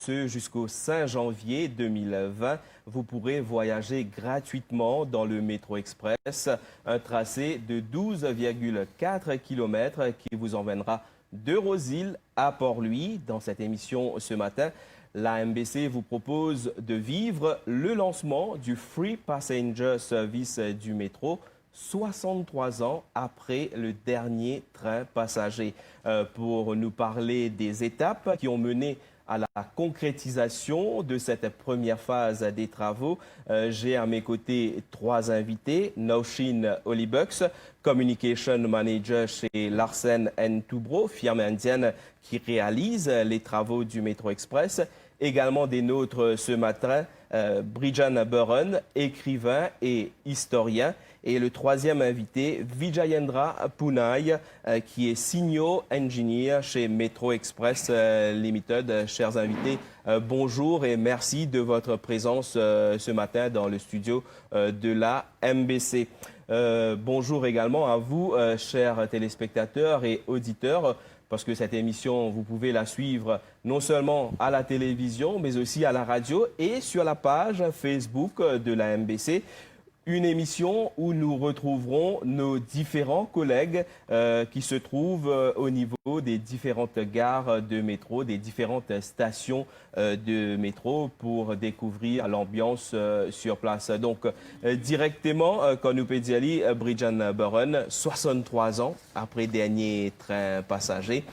ce, jusqu'au 5 janvier 2020, vous pourrez voyager gratuitement dans le Métro Express, un tracé de 12,4 km qui vous emmènera de Rosille à Port-Louis. Dans cette émission ce matin, la MBC vous propose de vivre le lancement du Free Passenger Service du métro 63 ans après le dernier train passager. Pour nous parler des étapes qui ont mené à la concrétisation de cette première phase des travaux, j'ai à mes côtés trois invités. Naushin Olibux, Communication Manager chez Larsen & Toubro, firme indienne qui réalise les travaux du Métro Express. Également des nôtres ce matin, Brijan Burren, écrivain et historien. Et le troisième invité, Vijayendra Punay, qui est Senior Engineer chez Metro Express Limited. Chers invités, bonjour et merci de votre présence ce matin dans le studio de la MBC. Bonjour également à vous, chers téléspectateurs et auditeurs, parce que cette émission, vous pouvez la suivre non seulement à la télévision, mais aussi à la radio et sur la page Facebook de la MBC. Une émission où nous retrouverons nos différents collègues qui se trouvent au niveau des différentes gares de métro, des différentes stations de métro pour découvrir l'ambiance sur place. Donc, directement, quand nous peut dire Brijan Burren, 63 ans après dernier train passager.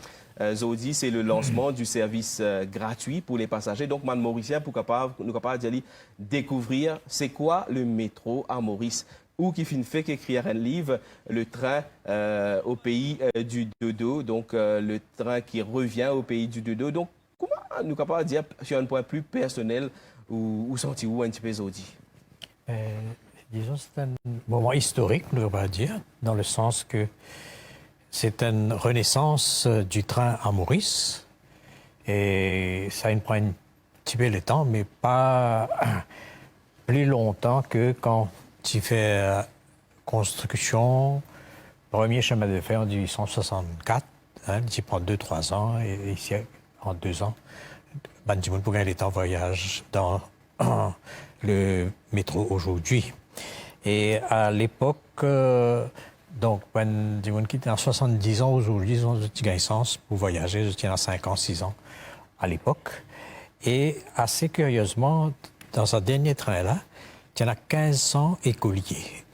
Zodi, c'est le lancement du service gratuit pour les passagers. Donc, man Mauricien, pour nous capable de découvrir c'est quoi le métro à Maurice. Ou qui fait qu'écrire un livre, le train au pays du dodo, donc le train qui revient au pays du dodo. Donc, comment nous capable de dire sur un point plus personnel où senti-vous un petit peu Zodi? Disons, c'est un moment historique, on devrait dire, dans le sens que c'est une renaissance du train à Maurice et ça prend un petit peu de temps, mais pas plus longtemps que quand tu fais construction, premier chemin de fer en 1864, tu prends 2-3 ans et ici, en 2 ans, Bandimoun pour gagner le temps voyage dans le métro aujourd'hui. Et à l'époque, donc, quand des gens qui étaient en 70 ans aujourd'hui, ils ont une sens pour voyager. Je tiens à 5 ans, 6 ans à l'époque. Et assez curieusement, dans ce dernier train-là, il y en a 1500 écoliers.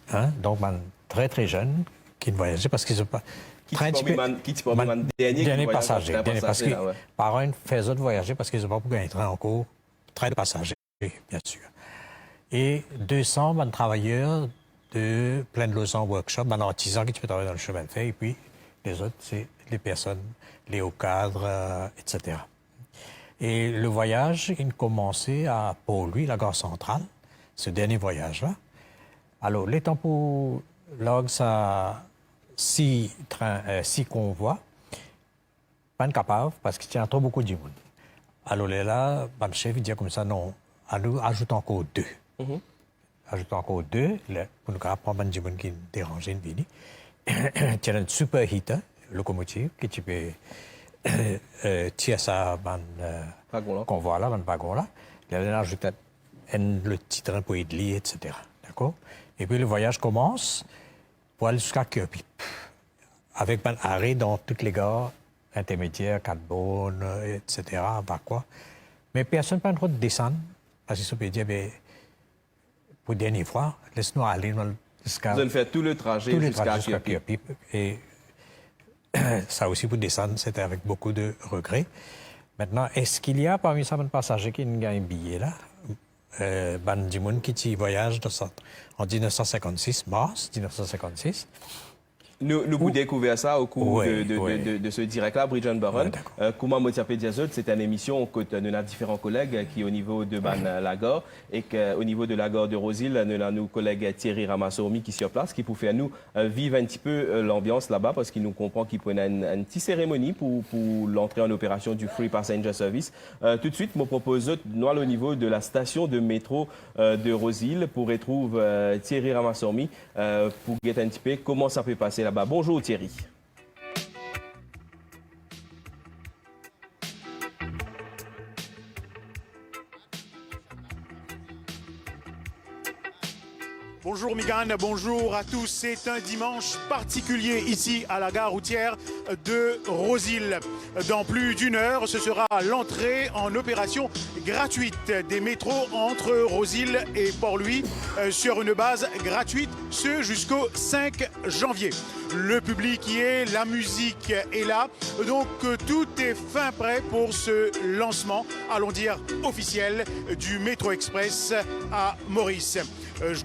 Donc, très, très jeunes qui ne voyageaient parce qu'ils n'ont pas... Dernier passager. Parce que parents faisaient voyager parce qu'ils n'ont pas pu gagner train en cours. Train de passagers, bien sûr. Et 200 travailleurs de plein de logements workshop, artisans qui tu peux travailler dans le chemin de fer, et puis les autres, c'est les personnes, les hauts cadres, etc. Et le voyage, il commençait à Port-Louis, la gare centrale, ce dernier voyage-là. Alors, les temps pour log, ça 6 convois, pas capable, parce qu'il y a trop beaucoup de monde. Alors là, le chef, il dit comme ça, non, ajoute encore 2. Ajoute encore 2, pour nous apprendre des gens qui dérangent une vie. Tu as un super heater, locomotive, que tu peux tirer ça dans convoi là, dans le wagon là. Il a ajouté le petit train pour Idli, etc. D'accord? Et puis le voyage commence pour aller jusqu'à Kirby. Avec un arrêt dans toutes les gares intermédiaires, Cadbonne, etc. Quoi. Mais personne n'a pas le droit de descendre, parce qu'ils se peut dire, pour la dernière fois, laisse-nous aller jusqu'à... Vous allez faire tout le trajet jusqu'à Kirby. Et ça aussi, pour descendre, c'était avec beaucoup de regrets. Maintenant, est-ce qu'il y a parmi ça un passager qui a un billet là? Bandimoun qui voyage en 1956, mars 1956. Nous vous découvrons ça au cours de ce direct-là, Brijan Burren. Comment Motiapé Diazot, c'est une émission que nous avons différents collègues qui au niveau de Lagor et qu'au niveau de la gare de Rosille, nous avons nos collègues Thierry Ramassourmi qui sont sur place, qui pour faire nous vivre un petit peu l'ambiance là-bas parce qu'il nous comprend qu'il prennent une petite cérémonie pour l'entrée en opération du Free Passenger Service. Tout de suite, je propose nous au niveau de la station de métro de Rosille pour retrouver Thierry Ramassourmi pour guetter un petit peu comment ça peut passer là-bas. Bonjour Thierry. Bonjour Migane, bonjour à tous. C'est un dimanche particulier ici à la gare routière de Rosille. Dans plus d'une heure, ce sera l'entrée en opération gratuite des métros entre Rosille et Port-Louis sur une base gratuite, ce jusqu'au 5 janvier. Le public y est, la musique est là, donc tout est fin prêt pour ce lancement, allons dire officiel, du Métro Express à Maurice.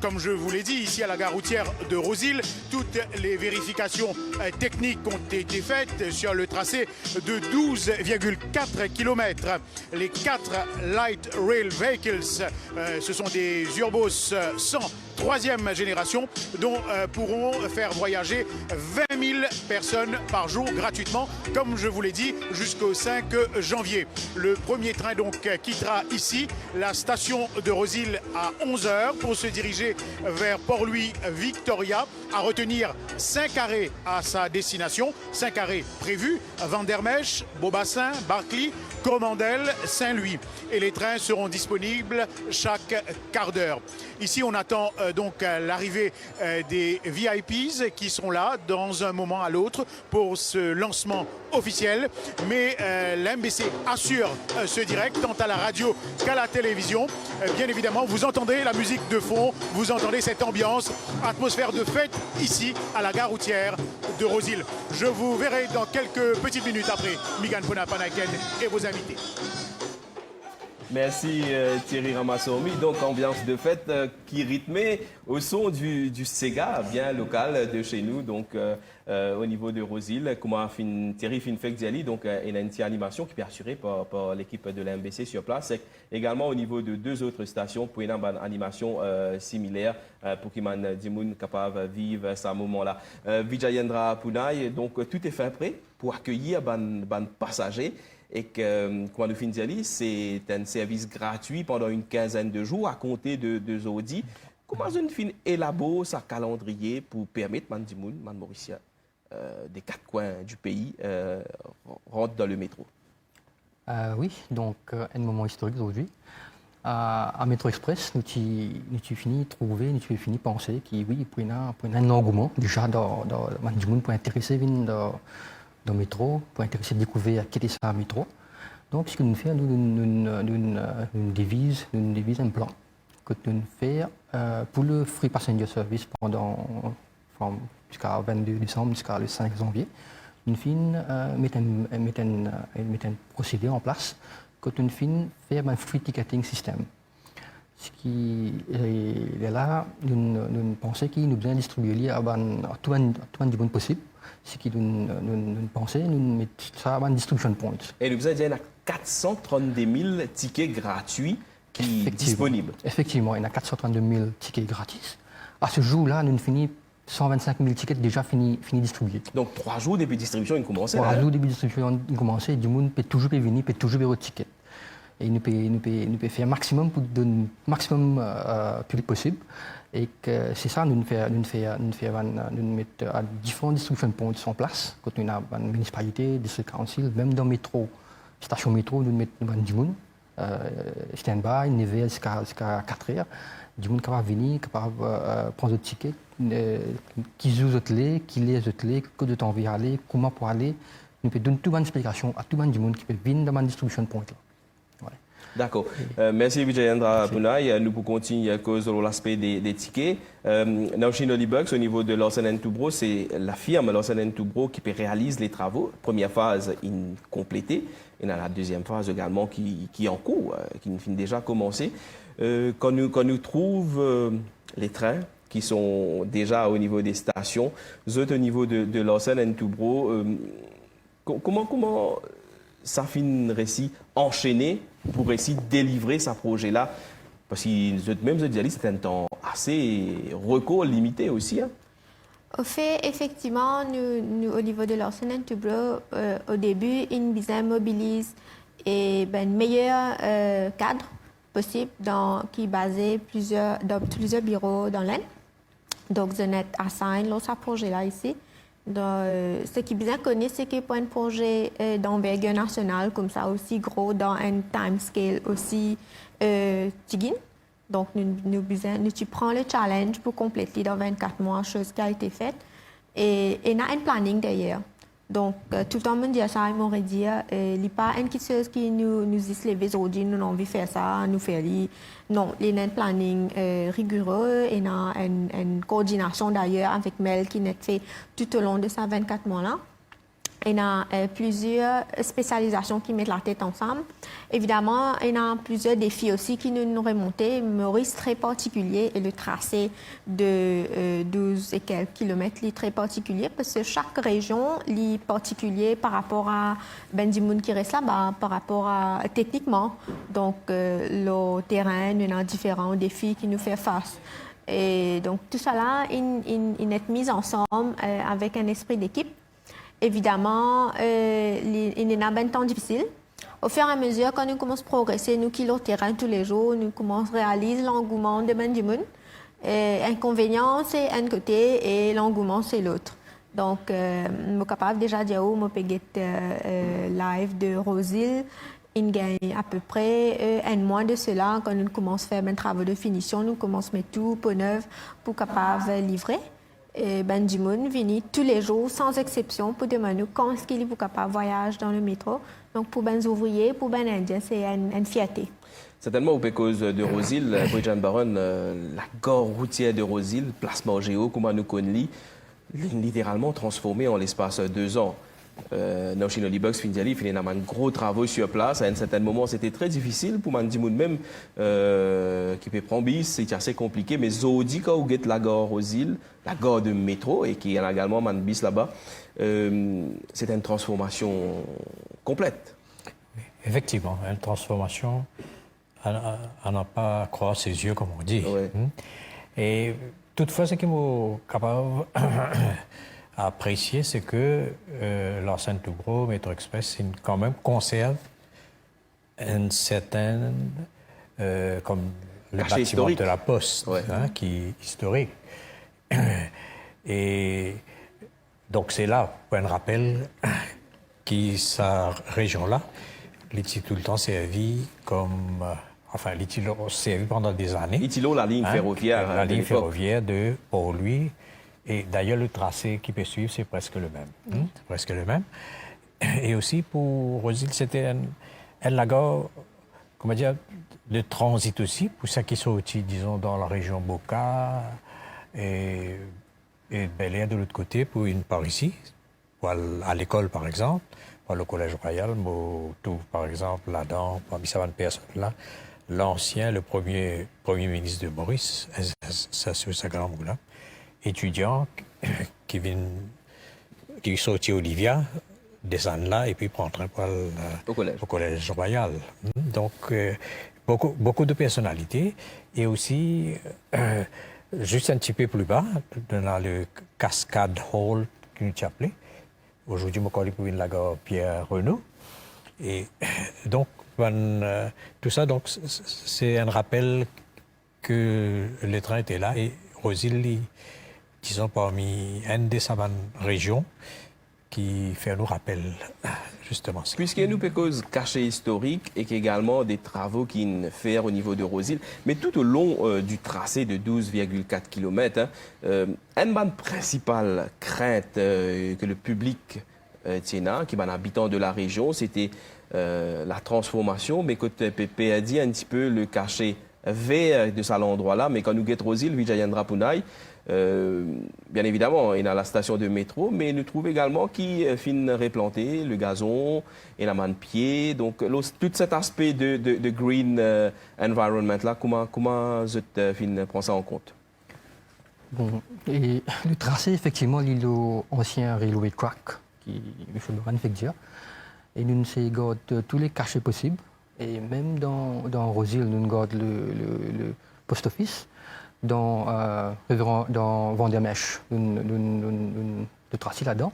Comme je vous l'ai dit, ici à la gare routière de Rosille, toutes les vérifications techniques ont été faites sur le tracé de 12,4 km. Les 4 Light Rail Vehicles, ce sont des Urbos 100 troisième génération, dont pourront faire voyager 20 000 personnes par jour gratuitement, comme je vous l'ai dit, jusqu'au 5 janvier. Le premier train donc quittera ici la station de Rosille à 11 h pour se diriger vers Port-Louis Victoria, à retenir 5 arrêts à sa destination, 5 arrêts prévus, Vandermesch, Beaubassin, Barclay, Coromandel, Saint-Louis. Et les trains seront disponibles chaque quart d'heure. Ici, on attend donc l'arrivée des VIPs qui seront là dans un moment à l'autre pour ce lancement officiel. Mais la MBC assure ce direct tant à la radio qu'à la télévision. Bien évidemment, vous entendez la musique de fond, vous entendez cette ambiance, atmosphère de fête ici à la gare routière de Rosille. Je vous verrai dans quelques petites minutes après Migane Pona-Panaken et vos invités. Merci Thierry Ramassoumi. Donc ambiance de fête qui rythmée au son du Sega, bien local de chez nous, donc au niveau de Rosille. Comment Thierry Finfek Diali, donc une animation qui est assurée par l'équipe de la MBC sur place. Et également au niveau de 2 autres stations pour une animation similaire pour qu'ils soient capables de vivre ce moment-là. Vijayendra Punay, donc tout est fait prêt pour accueillir les passagers. Et que, comme nous dit, c'est un service gratuit pendant une quinzaine de jours à compter de jeudi. Comment une fin élabore sa calendrier pour permettre à les Mauriciens des 4 coins du pays rentrent dans le métro? Oui, donc un moment historique aujourd'hui. À Métro Express, nous avons fini de trouver, nous avons fini de penser qu'il oui, pour un engouement déjà dans le monde pour intéresser dans le métro, pour intéresser à découvrir quel est ça métro. Donc, ce que nous faisons, nous devise un plan que nous faisons pour le Free Passenger Service jusqu'à 22 décembre, jusqu'à le 5 janvier. Nous mettons un procédé en place que nous faisons faire un free ticketing system. Ce qui est là, nous pensons qu'il nous besoin de distribuer à tout le monde possible. Ce qui nous pensons, nous mettons ça à distribution point. Et nous avons 432 000 tickets gratuits qui sont disponibles. Effectivement, il y a 432 000 tickets gratis. À ce jour-là, nous finissons 125 000 tickets déjà finis distribués. Donc 3 jours depuis distribution, ils commencent. 3 jours depuis distribution, ils commencent. Du monde peut toujours venir, peut toujours avoir ticket. Et nous pouvons faire maximum pour donner maximum public possible. Et que c'est ça, nous mettons à différents distribution points en place. Quand on a une municipalité, district council, même dans le métro, station métro, nous mettons du monde, stand-by, never jusqu'à 4 heures. Du monde capable de venir, capable de prendre le ticket, qui joue les clés, qui les clés, que de temps vient aller, comment pour aller. Nous pouvons donner toute une explication à tout le monde qui peut venir dans la distribution point. D'accord. Merci Vijayendra Punay. Nous pouvons continuer à cause de l'aspect des tickets. Dans Chino Libugs, au niveau de Lawson & Toubro, c'est la firme Lawson & Toubro qui réalise les travaux. Première phase complétée. Et dans la deuxième phase également qui est en cours, qui finit déjà commencé. Quand nous trouvons les trains qui sont déjà au niveau des stations, au niveau de Lawson & Toubro, comment ça finit récit enchaîné pour essayer de délivrer ce projet-là? Parce que même c'est un temps assez recours limité aussi. Hein? Au fait, effectivement, nous au niveau de Lawson & Toubro, au début, une business mobilise et meilleur cadre possible qui est basé dans plusieurs bureaux dans l'Inde. Donc, je n'ai assigné ce projet-là ici. Ce qui est bien connu, c'est que pour un projet d'envergure nationale comme ça, aussi gros, dans un time scale aussi tigin, Donc, nous prends le challenge pour compléter dans 24 mois, chose qui a été faite. Et il y a un planning derrière. Donc, tout le temps, me dit ça, il m'aurait dit, il n'y a pas une chose qui nous dit lever aujourd'hui, nous avons envie de faire ça, nous faire. Non, il y a un planning rigoureux, il y a une coordination d'ailleurs avec Mel qui n'est fait tout au long de ces 24 mois-là. Il y a plusieurs spécialisations qui mettent la tête ensemble. Évidemment, il y a plusieurs défis aussi qui nous remontaient. Maurice, très particulier, et le tracé de 12 et quelques kilomètres est très particulier parce que chaque région est particulier par rapport à Bendimoun qui reste là-bas, par rapport à techniquement. Donc, le terrain, il y a différents défis qui nous fait face. Et donc, tout ça là, il est mis ensemble avec un esprit d'équipe. Évidemment, il y a un temps difficile. Au fur et à mesure, quand nous commençons à progresser, nous qui le terrain tous les jours, nous commençons à réaliser l'engouement de Bendimoun. L'inconvénient, c'est un côté et l'engouement, c'est l'autre. Donc, je suis capable déjà de dire, je peux live de Rosil. Il gagne à peu près un mois de cela. Quand nous commençons à faire un travail de finition, nous commençons à mettre tout pour neuf pour capable livrer. Bendimoun vient tous les jours, sans exception, pour demander quand est-ce qu'il est capable de voyager dans le métro. Donc, pour les ouvriers, pour les Indiens, c'est une fierté. Certainement, au cause de Rosil, Bridjan Baron, la gare routière de Rosil, place Morgéo, comme nous connaissons, littéralement transformée en l'espace de 2 ans. Noshino Libox Findiali fait un gros travail sur place. À un certain moment, c'était très difficile pour Mandimoun même qui peut prendre bis, c'est assez compliqué. Mais Zodi, quand vous êtes la gare aux îles, la gare de métro et qui a également Mandbis là-bas, c'est une transformation complète. Effectivement, une transformation à n'en pas croire ses yeux, comme on dit. Ouais. Et toutefois, ce qui m'a capable apprécier, c'est que l'enseigne Toubro, Métro Express, quand même conserve une certaine, comme le bâtiment historique de la Poste, ouais. Qui est historique. Et donc c'est là, pour un rappel, qui sa région-là, l'est tout le temps servi comme, enfin, l'est servi pendant des années. Itilo, la ligne ferroviaire. La ligne ferroviaire de Port-Louis. Et d'ailleurs, le tracé qui peut suivre, c'est presque le même. C'est presque le même. Et aussi, pour Rosil, c'était un gare, comment dire, de transit aussi, pour ceux qui sont aussi, disons, dans la région Boca et Bel Air de l'autre côté, pour une par ici, pour à l'école, par exemple, pour le Collège Royal, tout, par exemple, là-dedans, parmi ces personnes-là, l'ancien, le premier ministre de Maurice, Sassou Sagamboula, étudiants qui sortent Olivia, descendent là et puis prennent train pour au collège Royal. Donc, beaucoup de personnalités. Et aussi, juste un petit peu plus bas, dans le Cascade Hall qui nous appelé. Aujourd'hui, je connais pour la gare Pierre Renaud. Et donc, tout ça, donc, c'est un rappel que le train était là et Rosil, disons, parmi une des régions qui fait nous rappel justement ça. Puisqu'il y a une cause cachée historique et qu'également des travaux qui ne fait au niveau de Rosil, mais tout au long du tracé de 12,4 km, une principale crainte que le public tient, qui est un habitant de la région, c'était la transformation, mais que Pépé a dit un petit peu le cachet vert de cet endroit-là, mais quand nous guettons Rosil, Vijayendra Punai, bien évidemment, il y a la station de métro, mais nous trouvons également qui finit replanter le gazon et la main de pied. Donc, tout cet aspect de green environment là, comment vous prenez ça en compte? Bon, et le tracé, effectivement, l'îlot ancien railway track, qui M. Moran fait dire, et nous gardons tous les cachets possibles. Et même dans Rosil, nous gardons le post office. Dans Vendémèche, nous tracons là-dedans.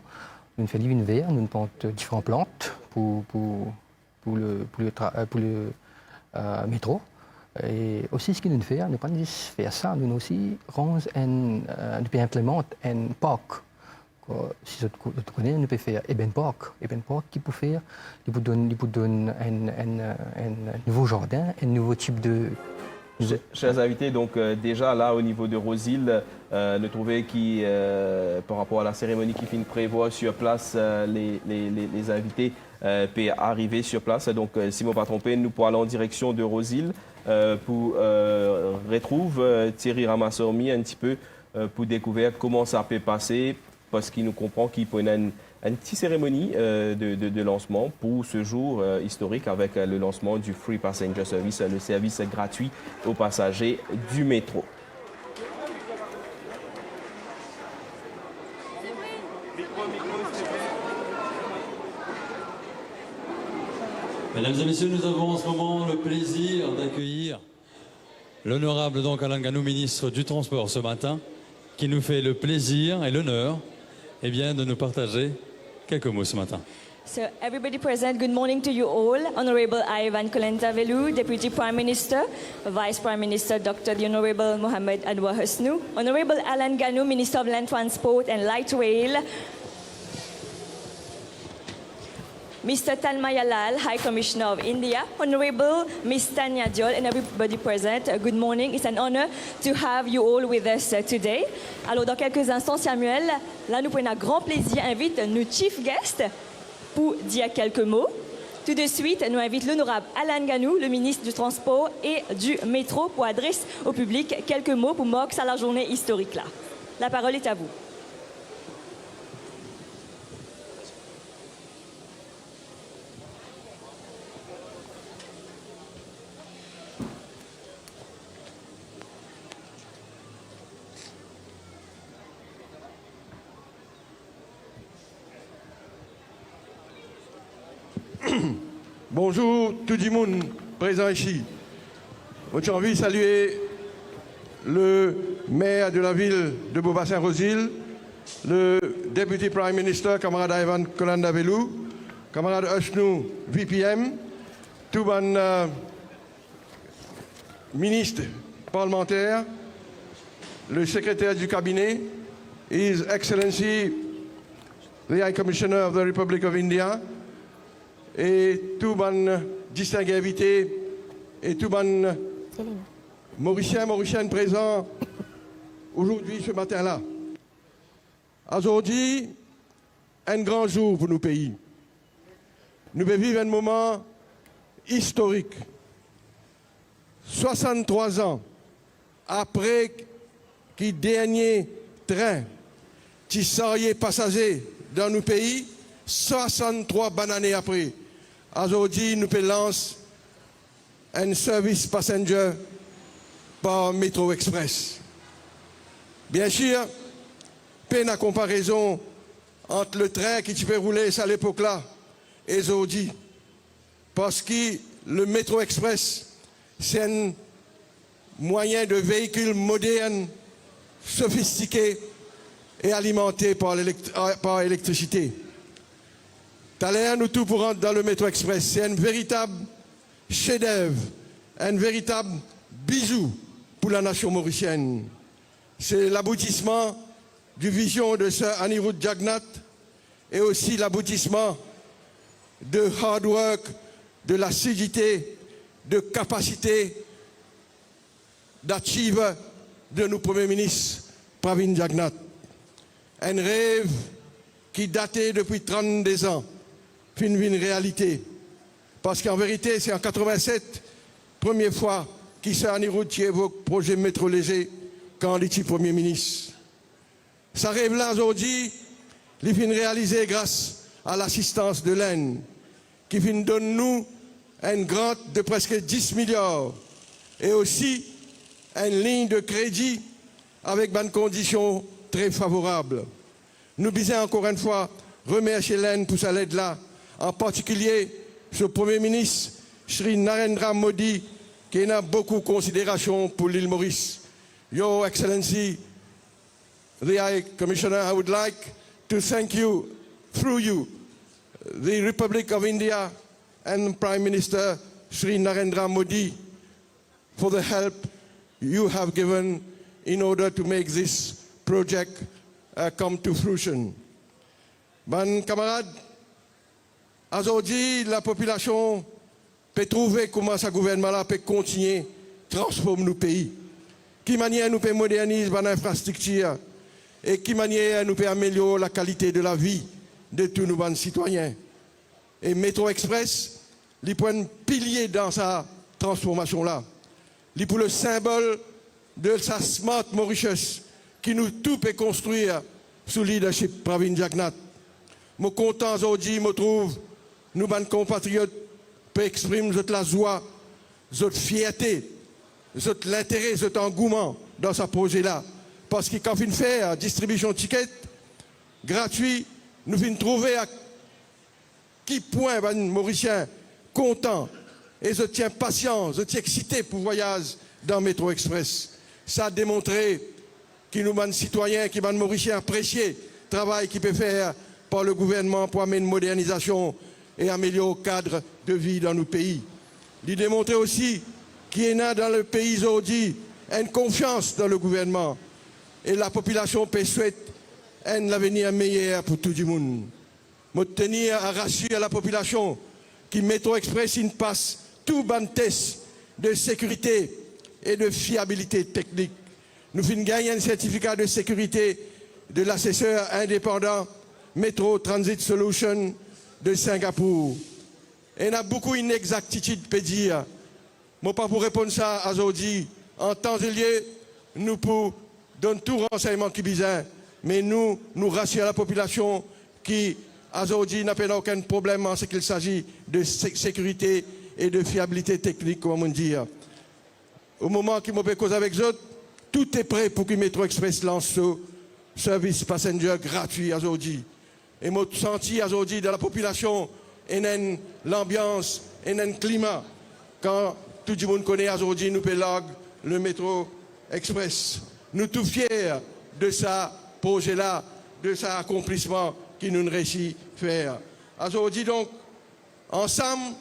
Nous faisons une verre, nous plantons différentes plantes pour le métro. Et aussi, ce que nous faisons, nous ne pas juste faire ça, nous aussi implémenter un parc. Si vous connaissez, nous pouvons faire Eben Park. Eben Park qui peut faire, il peut donner un nouveau jardin, un nouveau type de Chers invités, donc déjà là au niveau de Rosil, nous trouvons qui, par rapport à la cérémonie qui finit prévoir sur place, les invités peuvent arriver sur place. Donc si je ne me trompe, nous pour aller en direction de Rosil pour retrouver Thierry Ramassormi un petit peu pour découvrir comment ça peut passer, parce qu'il nous comprend qu'il peut y avoir une petite cérémonie de lancement pour ce jour historique avec le lancement du Free Passenger Service, le service gratuit aux passagers du métro. Mesdames et messieurs, nous avons en ce moment le plaisir d'accueillir l'honorable donc Alain Ganou, ministre du Transport ce matin, qui nous fait le plaisir et l'honneur de nous partager quelques mots ce matin. So everybody present, good morning to you all. Honorable Ivan Kolentavelu, Deputy Prime Minister, Vice Prime Minister Dr. the Honorable Mohamed Anwar Husnu, Honorable Alan Ganou, Minister of Land Transport and Light Rail, Mr. Tanmayalal, High Commissioner of India, Honorable Ms. Tanya Diol, and everybody present, good morning. It's an honor to have you all with us today. Alors, dans quelques instants, Samuel, là, nous prenons un grand plaisir, invite nos chief guests pour dire quelques mots. Tout de suite, nous invite l'honorable Alan Ganou, le ministre du Transport et du Métro, pour adresser au public quelques mots pour marquer à la journée historique là. La parole est à vous. Bonjour tout le monde présent ici. J'ai envie de saluer le maire de la ville de Beaubassin-Rosil, le député Prime Minister, camarade Ivan Kolentavelu, camarade Husnu, VPM, tout le ministre parlementaire, le secrétaire du cabinet, His Excellency, the High Commissioner of the Republic of India, et tous les distingués invités et tous les Mauriciens présents aujourd'hui, ce matin-là. Aujourd'hui, un grand jour pour nos pays. Nous vivons un moment historique. 63 ans après que le dernier train qui s'est passager dans nos pays, 63 années après. Aujourd'hui, nous lançons un service passenger par Métro Express. Bien sûr, peine à comparaison entre le train qui peut rouler à l'époque-là et aujourd'hui. Parce que le Métro Express, c'est un moyen de véhicule moderne, sophistiqué et alimenté par l'électricité. Tout à l'heure, nous tous pour rentrer dans le Métro Express. C'est un véritable chef-d'œuvre, un véritable bijou pour la nation mauricienne. C'est l'aboutissement du vision de Sir Anirudh Jagannath et aussi l'aboutissement de hard work, de l'assiduité, de capacité d'achieve de nos premiers ministres, Pravin Jagannath. Un rêve qui datait depuis 32 ans. Puis une réalité. Parce qu'en vérité, c'est en 87, première fois qu'il s'est Anirudh qui évoque le projet métro léger quand il était Premier ministre. Ça rêve là aujourd'hui, il finit réalisé grâce à l'assistance de l'Inde, qui finit donne nous un grant de presque 10 milliards et aussi une ligne de crédit avec des conditions très favorables. Nous disons encore une fois remercier l'Inde pour sa aide là. En particulier, ce Premier ministre, Shri Narendra Modi, qui a beaucoup de considération pour l'île Maurice. Your Excellency, the High Commissioner, I would like to thank you, through you, the Republic of India and Prime Minister Shri Narendra Modi, for the help you have given in order to make this project come to fruition. Mes camarades, aujourd'hui, la population peut trouver comment ce gouvernement-là peut continuer transforme nos pays, qui manière nous peut moderniser notre infrastructure et qui manière nous peut améliorer la qualité de la vie de tous nos citoyens. Et Métro Express, il peut un pilier dans sa transformation-là. Il pour le symbole de sa Smart Mauritius qui nous tout peut construire sous le leadership Pravin Jagnnath. Je suis content aujourd'hui, je trouve, nous, nos compatriotes, peut exprimer la joie, notre fierté, l'intérêt, notre engouement dans ce projet-là. Parce que quand on fait la distribution de tickets gratuits, nous venons trouver à qui point les Mauriciens contents. Et je tiens patient, je tiens excité pour voyager dans Métro Express. Ça a démontré que nous, les citoyens, qui les Mauriciens apprécié le travail qui peut faire par le gouvernement pour amener une modernisation et améliorer le cadre de vie dans nos pays. Il démontre aussi qu'il y a dans le pays aujourd'hui une confiance dans le gouvernement et la population peut souhaiter un avenir meilleur pour tout le monde. Je tenir à rassurer la population qui Métro Express il passe tout bon test de sécurité et de fiabilité technique. Nous finissons gagner un certificat de sécurité de l'assesseur indépendant Metro Transit Solution de Singapour. Et il y a beaucoup d'inexactitudes, peut dire. Moi, pas pour répondre ça à aujourd'hui. En temps et lieu, nous pour donner tout renseignement qui besoin, mais nous rassurons la population qui, aujourd'hui, n'a pas aucun problème en ce qu'il s'agit de sécurité et de fiabilité technique, comme on dit. Au moment qu'il m'a fait cause avec eux, tout est prêt pour que Métro Express lance ce service passenger gratuit aujourd'hui. Et moi, senti aujourd'hui dans la population, l'ambiance et un climat. Quand tout le monde connaît aujourd'hui, nous payons le Métro Express. Nous sommes tous fiers de ce projet-là, de cet accomplissement qui nous réussit à faire. Aujourd'hui, donc, ensemble,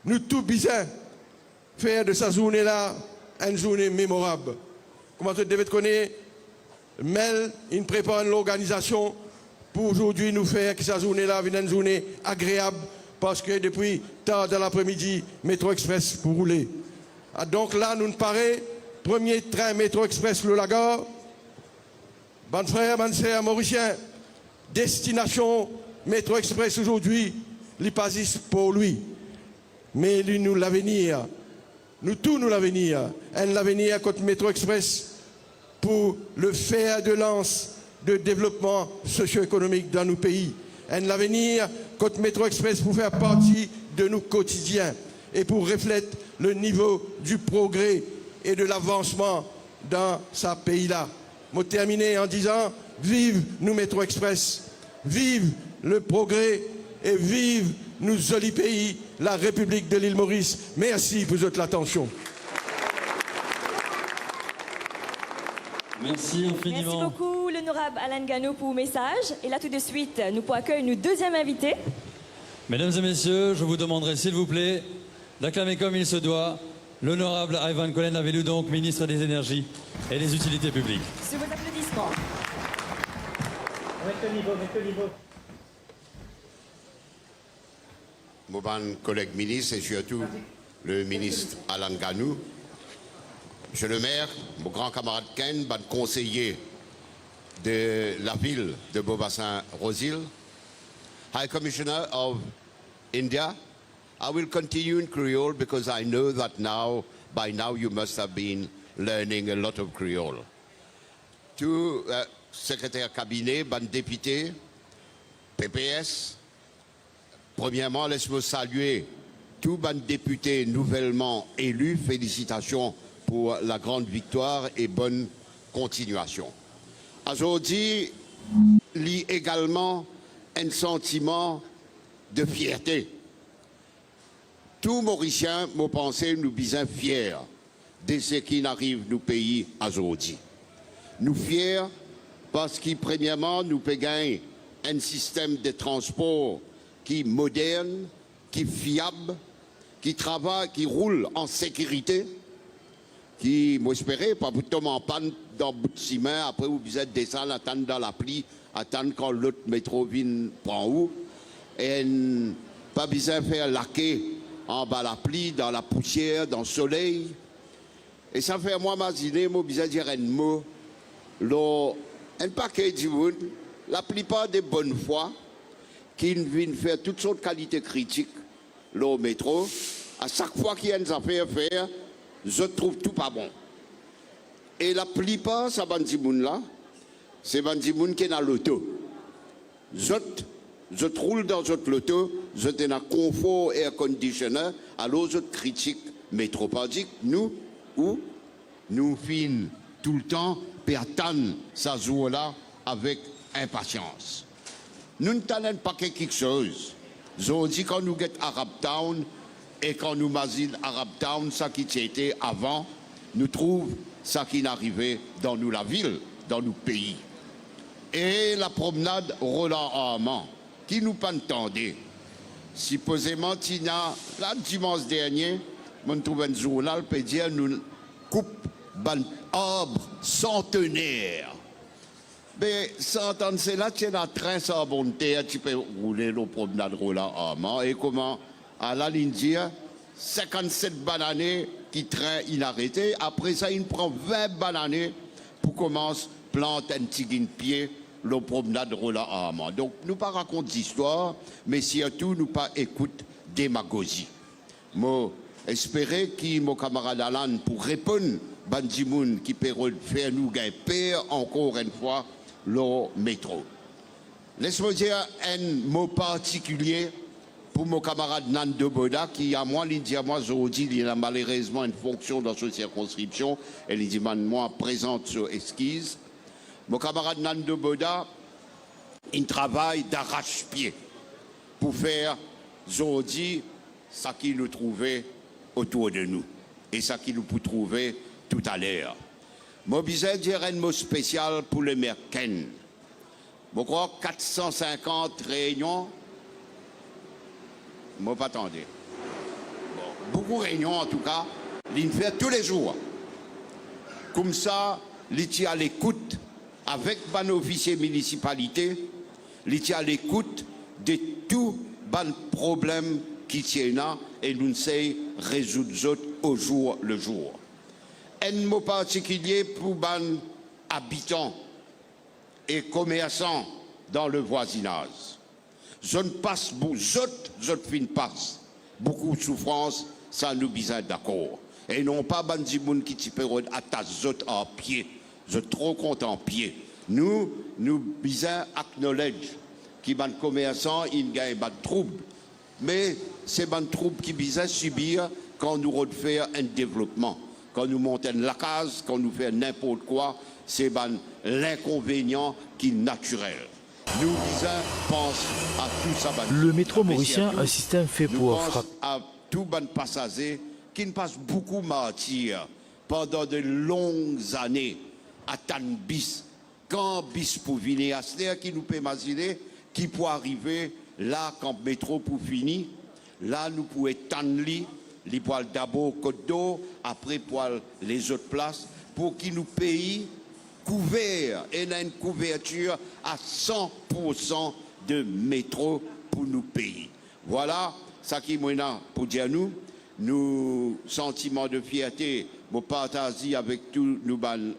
nous tous besoin faire de cette journée-là une journée mémorable. Comment tu devais te connaître, Mel, il prépare l'organisation pour aujourd'hui nous faire que cette journée-là vienne une journée agréable parce que depuis tard dans l'après-midi, Métro Express pour rouler. Donc là, nous nous paraît, premier train Métro Express le Lagard, bonne frère, bonne sœur mauricien, destination Métro Express aujourd'hui, il pas pour lui, mais lui nous l'avenir. Nous tous nous l'avenir. L'avenir contre Métro Express pour le fer de lance de développement socio-économique dans nos pays. L'avenir contre Métro Express pour faire partie de nos quotidiens et pour refléter le niveau du progrès et de l'avancement dans ce pays-là. Je terminer en disant, vive nous Métro Express, vive le progrès et vive nos jolis pays, la République de l'île Maurice. Merci pour votre attention. Merci infiniment. Merci beaucoup, l'honorable Alain Ganou, pour vos messages. Et là, tout de suite, nous pourrons accueillir une deuxième invitée. Mesdames et messieurs, je vous demanderai, s'il vous plaît, d'acclamer comme il se doit l'honorable Ivan Collen Avelou, donc ministre des Énergies et des Utilités publiques. Sous vos applaudissements. Mettez le niveau. Mon collègue ministre et surtout le ministre Alain Ganou, monsieur le maire, mon grand camarade Ken, mon conseiller de la ville de Beaubassin-Rosil, High Commissioner of India, I will continue in Creole because I know that by now you must have been learning a lot of Creole. To secrétaire cabinet, ban député, PPS, premièrement, laisse-moi saluer tous les députés nouvellement élus. Félicitations pour la grande victoire et bonne continuation. Aujourd'hui, il y a également un sentiment de fierté. Tous Mauriciens, moi pensé, nous sommes fiers de ce qui arrive dans nos pays aujourd'hui. Nous fiers parce que, premièrement, nous pouvons gagner un système de transport qui est moderne, qui est fiable, qui travaille, qui roule en sécurité, qui, moi j'espérais, pas vous tomber en panne dans le bout de ciment, après vous êtes descendre, attendre dans la pluie, attendre quand l'autre métro vient prend où, et pas besoin de faire laquer en bas la pluie, dans la poussière, dans le soleil, Et ça fait moi imaginer, moi besoin dire un mot, un paquet de monde, la plupart des bonnes fois, qui viennent faire toutes sortes de qualités critiques au métro, à chaque fois qu'il y a une affaire à faire, je trouve tout pas bon. Et la plupart, ça là, c'est bandimoun qui est dans l'auto. Je roule dans votre loto, je suis dans confort air conditioner, alors je critique métropodique, nous finissons tout le temps pour attendre ça jour-là avec impatience. Nous ne tenons pas quelque chose. Je dis quand nous sommes Arab Town et quand nous imaginons Arab Town, ça qui était avant, nous trouvons ça qui n'arrivait dans nous la ville, dans nos pays. Et la promenade Roland-Armand, qui nous pas entendait. Supposément, Tina, là, dimanche dernier, on trouve un journal peut dire nous coupe un arbre centenaire. Mais sans entendre cela, tu es en train sans bonté, tu peux rouler la promenade Roland-Armand. Et comment, à la ligne dire, 57 bananes qui traînent inarrêtés. Après ça, il prend 20 bananes pour commencer à planter un petit pied la promenade Roland-Armand. Donc, nous pas raconter d'histoire, mais surtout, nous pas écouter démagogie. Moi, espérer que mon camarade Alan pour répondre, Bandimoun qui peut faire nous gagner encore une fois le métro. Laisse-moi dire un mot particulier pour mon camarade Nando Boda qui, à moi, il dit à moi, aujourd'hui, il a malheureusement une fonction dans cette circonscription. Elle dit, moi, présente sur esquisse. Mon camarade Nando Boda, il travaille d'arrache-pied pour faire aujourd'hui ce qu'il nous trouvait autour de nous et ce qu'il nous peut trouver tout à l'heure. Je vais dire un mot spécial pour le maire Ken. Je crois 450 réunions. Je ne m'attendais. Beaucoup de réunions en tout cas, il fait tous les jours. Comme ça, il est à l'écoute avec les officiers municipalité, il est à l'écoute de tous les problèmes qui tiennent là et nous essayons de résoudre au jour le jour. Un mot particulier pour les habitants et commerçants dans le voisinage. Je ne passe beaucoup de souffrance, ça nous besoin d'accord. Et non pas bandimoun qui typeront à ta zot en pied. Je suis trop content en pied. Nous besoin acknowledge qui ban commerçants, ils gagnent pas de troubles. Mais c'est ban troubles qui besoin subir quand nous refaire un développement. Quand nous montons la case, quand nous faisons n'importe quoi, c'est l'inconvénient qui est naturel. Nous pensons à tout ça. Le métro mauricien, un système fait pour frapper. À tout les passagers qui ne passent beaucoup martyrs pendant de longues années à Tanbis. Quand bis pour venir à ce qui nous peut imaginer qui peut arriver là quand le métro pour finir, là nous pouvons tendre les poils d'abord Côte d'Or, après poils les autres places, pour qu'ils nous payent couvert et une couverture à 100% de métro pour nous payer. Voilà ce qui est pour dire nous sentiment de fierté, je partage avec tous nos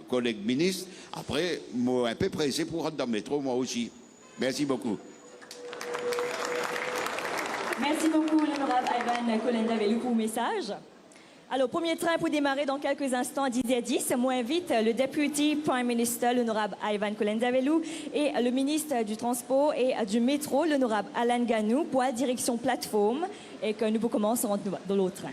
collègues ministres. Après, je suis un peu pressé pour rentrer dans le métro, moi aussi. Merci beaucoup. Merci beaucoup, l'honorable Ivan Kolenda-Velou, pour le message. Alors, premier train pour démarrer dans quelques instants à 10h10. Moi, invite le Deputy Prime Minister, l'honorable Ivan Kolenda-Velou, et le ministre du Transport et du Métro, l'honorable Alan Ganou, pour la direction plateforme et que nous commençons dans l'autre train.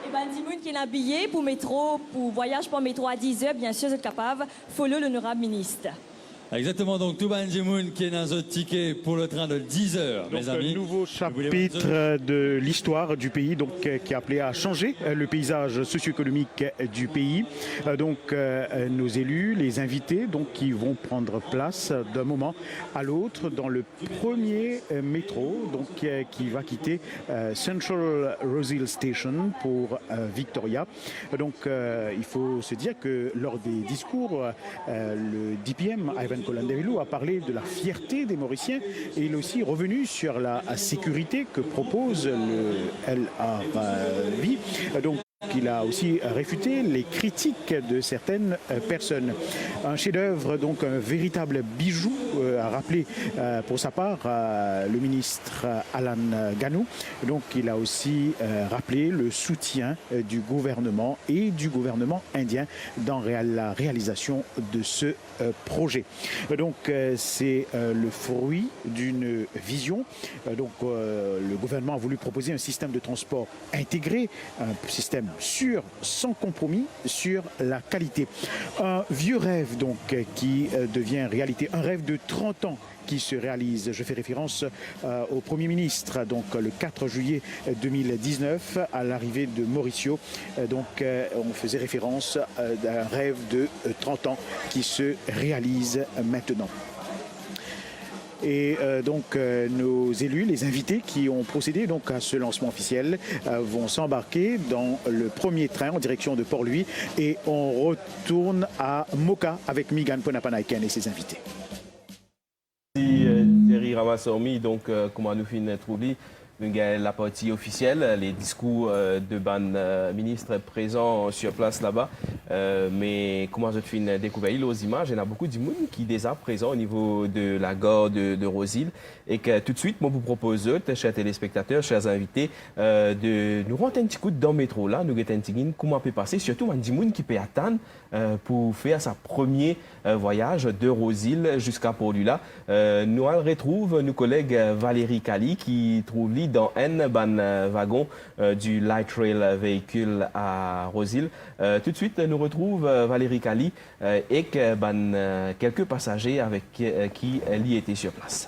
Et bien, Dimoun qui est habillé pour métro, pour voyage par métro à 10h, bien sûr, vous êtes capable. Follow l'honorable ministre. Exactement, donc tout Banjimoun qui est dans un ticket pour le train de 10h, mes amis. Un nouveau chapitre de l'histoire du pays, donc qui est appelé à changer le paysage socio-économique du pays. Donc nos élus, les invités, donc qui vont prendre place d'un moment à l'autre dans le premier métro, donc qui va quitter Central Rosehill Station pour Victoria. Donc il faut se dire que lors des discours, le DPM Ivan Stephen Colanderilou a parlé de la fierté des Mauriciens et il est aussi revenu sur la sécurité que propose le LRV. Donc, il a aussi réfuté les critiques de certaines personnes. Un chef-d'œuvre, donc un véritable bijou, a rappelé pour sa part le ministre Alan Ganou. Donc il a aussi rappelé le soutien du gouvernement et du gouvernement indien dans la réalisation de ce projet. Donc c'est le fruit d'une vision. Donc le gouvernement a voulu proposer un système de transport intégré, un système sûr, sans compromis sur la qualité. Un vieux rêve donc qui devient réalité, un rêve de 30 ans qui se réalise. Je fais référence au Premier ministre, donc le 4 juillet 2019, à l'arrivée de Mauricio. Donc on faisait référence à un rêve de 30 ans qui se réalise maintenant. Et donc nos élus, les invités qui ont procédé donc à ce lancement officiel vont s'embarquer dans le premier train en direction de Port-Louis et on retourne à Moka avec Migan Ponapanaiken et ses invités. Merci Thierry Ramassoumi, donc comment nous finissons trouver la partie officielle, les discours de ban ministres présents sur place là-bas. Mais comment je finis découvrir aux images, il y en a beaucoup de monde qui sont déjà présents au niveau de la gare de Rosile. Et que tout de suite, moi, vous propose, chers téléspectateurs, chers invités, de nous rendre un petit coup dans le métro là, nous regardons un petit peu comment on peut passer, surtout un petit monde qui peut attendre pour faire sa premier voyage de Rosile jusqu'à Port-Louis. Nous retrouvons nos collègues Valérie Kali qui trouve lui dans un wagon du Light Rail véhicule à Rosile. Tout de suite, nous retrouve Valérie Kali et quelques passagers avec qui elle y était sur place.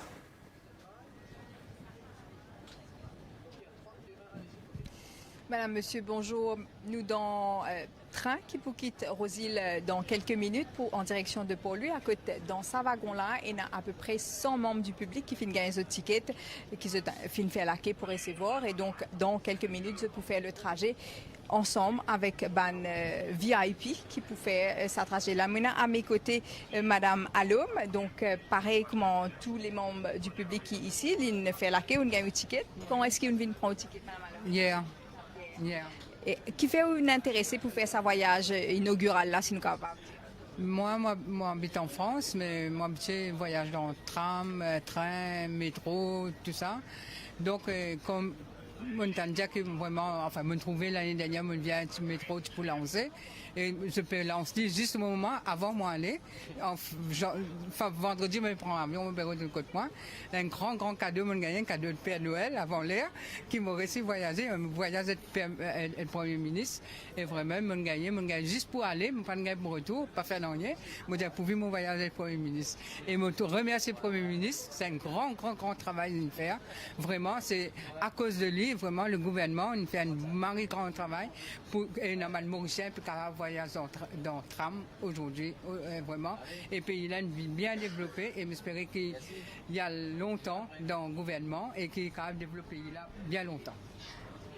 Madame, Monsieur, bonjour. Nous dans train qui vous quitte Rosile dans quelques minutes en direction de Port-Louis. À côté, dans ce wagon-là, il y a à peu près 100 membres du public qui finissent gagner ce ticket, qui finissent faire la quai pour recevoir. Et donc, dans quelques minutes, je peux faire le trajet ensemble avec ban VIP qui peut faire ce trajet-là. Maintenant, à mes côtés, Madame Alom. Donc, pareil comme tous les membres du public qui ici, ils font la quai ou ils gagnent le ticket. Quand est-ce qu'ils viennent prendre le ticket, Madame Alom? Yeah. Et qui fait vous intéresser pour faire ce voyage inaugural là, si nous sommes capables? Moi, j'habite en France, mais moi, je voyage dans tram, train, métro, tout ça. Donc, comme je que vraiment, enfin, me trouver l'année dernière, je viens du métro pour lancer. Et je peux lancer juste au moment avant moi aller. Vendredi, je prends l'avion au bureau de côté moi. Un grand cadeau, je gagne un cadeau de Père Noël avant l'air, qui m'a réussi voyager, un voyage de Premier ministre. Et vraiment, je gagne juste pour aller, je pas de pour retour, pas faire rien. Je dis pour vivre mon voyage de Premier ministre. Et je remercie le Premier ministre, c'est un grand travail à faire. Vraiment, c'est à cause de lui, vraiment, le gouvernement, il fait un grand travail pour un Mauricien, pour voyage dans tram aujourd'hui, vraiment. Et puis il a une vie bien développée et j'espère qu'il y a longtemps dans le gouvernement et qu'il est capable de développer là bien longtemps.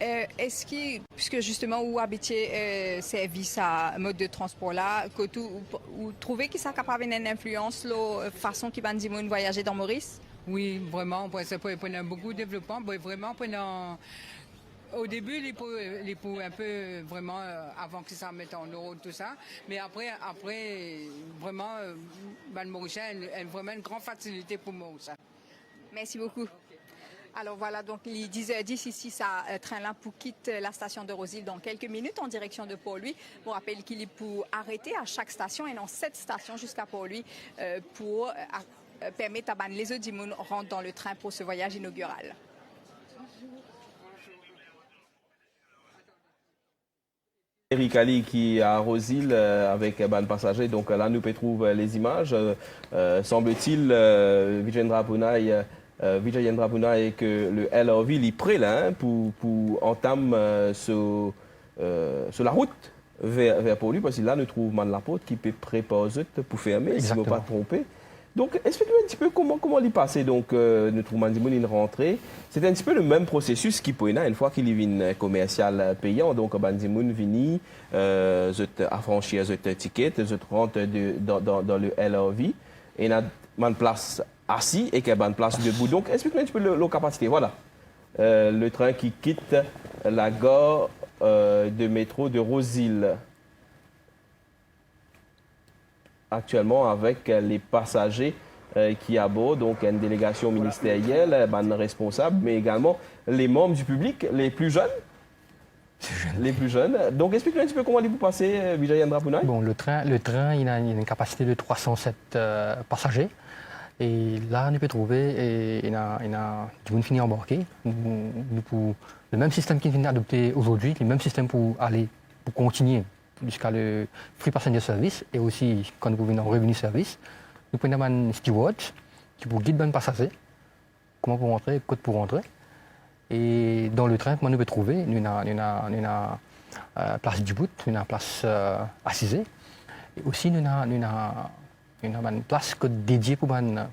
Est-ce que, puisque justement vous habitez service à mode de transport là, que vous trouvez que ça capable d'avoir une influence la façon qu'il va nous voyager dans Maurice? Oui, vraiment, ça peut prendre beaucoup de développement, vraiment pendant. Au début, il faut un peu vraiment avant que ça mette en euros tout ça, mais après vraiment, le Mauricien a vraiment une grande facilité pour Mauricien. Merci beaucoup. Alors voilà, donc il est 10h10 ici, ça train-là pour quitter la station de Rosile dans quelques minutes en direction de Port-Louis. Je vous rappelle qu'il est pour arrêter à chaque station et dans 7 stations jusqu'à Port-Louis pour permettre à les autres de rentrer dans le train pour ce voyage inaugural. Eric Ali qui est à Rosile avec un passager, donc là nous pouvons trouver les images. Semble-t-il, Vijayendra Punai que le LRV est prêt là pour entamer sur la route vers Port-Louis, parce que là nous trouvons la porte qui peut préparer pour fermer, si je ne me pas tromper. Donc, explique-nous un petit peu comment il passait. Donc, nous trouvons une rentrée. C'est un petit peu le même processus qui peut une fois qu'il y a un commercial payant. Donc, Bandimoun vini, affranchir ce ticket, je rentre dans le LRV. il y a une place assis et qu'il y a une place debout. Donc, explique-moi un petit peu la capacité. Voilà. Le train qui quitte la gare de métro de Rosil. Actuellement, avec les passagers qui abordent, donc une délégation ministérielle, un responsable, mais également les membres du public, les plus jeunes. Les plus jeunes. Donc, explique-nous un petit peu comment allez-vous passer, Vijayendra Punai. Bon, le train il a une capacité de 307 passagers. Et là, on peut trouver, il y a du monde fini embarqué. Le même système qui est adopté aujourd'hui, le même système pour continuer jusqu'à le Free Passenger Service et aussi quand vous venez en Revenue Service. Nous prenons un steward qui vous guide les passagers, comment pour rentrer, code pour rentrer. Et dans le train, nous peut trouver, nous avons place du bout, nous avons place assisée. Et aussi, nous avons une place dédiée pour les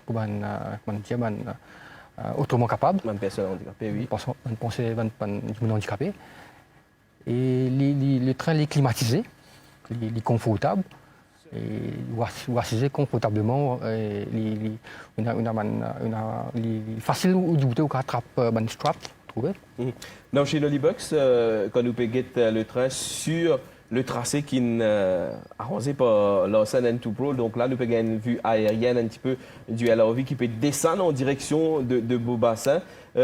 autrement capables. Une personne handicapée, oui. Une personne handicapée. Et le train est climatisé, il est confortable. Et assisé confortablement. Il est facile de bouter ou attraper un strap. Dans chez Lollybox, quand nous payons le train sur le tracé qui est arrangé par Lawson & Pro, donc là nous pouvons gagner une vue aérienne un petit peu du LRV qui peut descendre en direction de Beaubassin.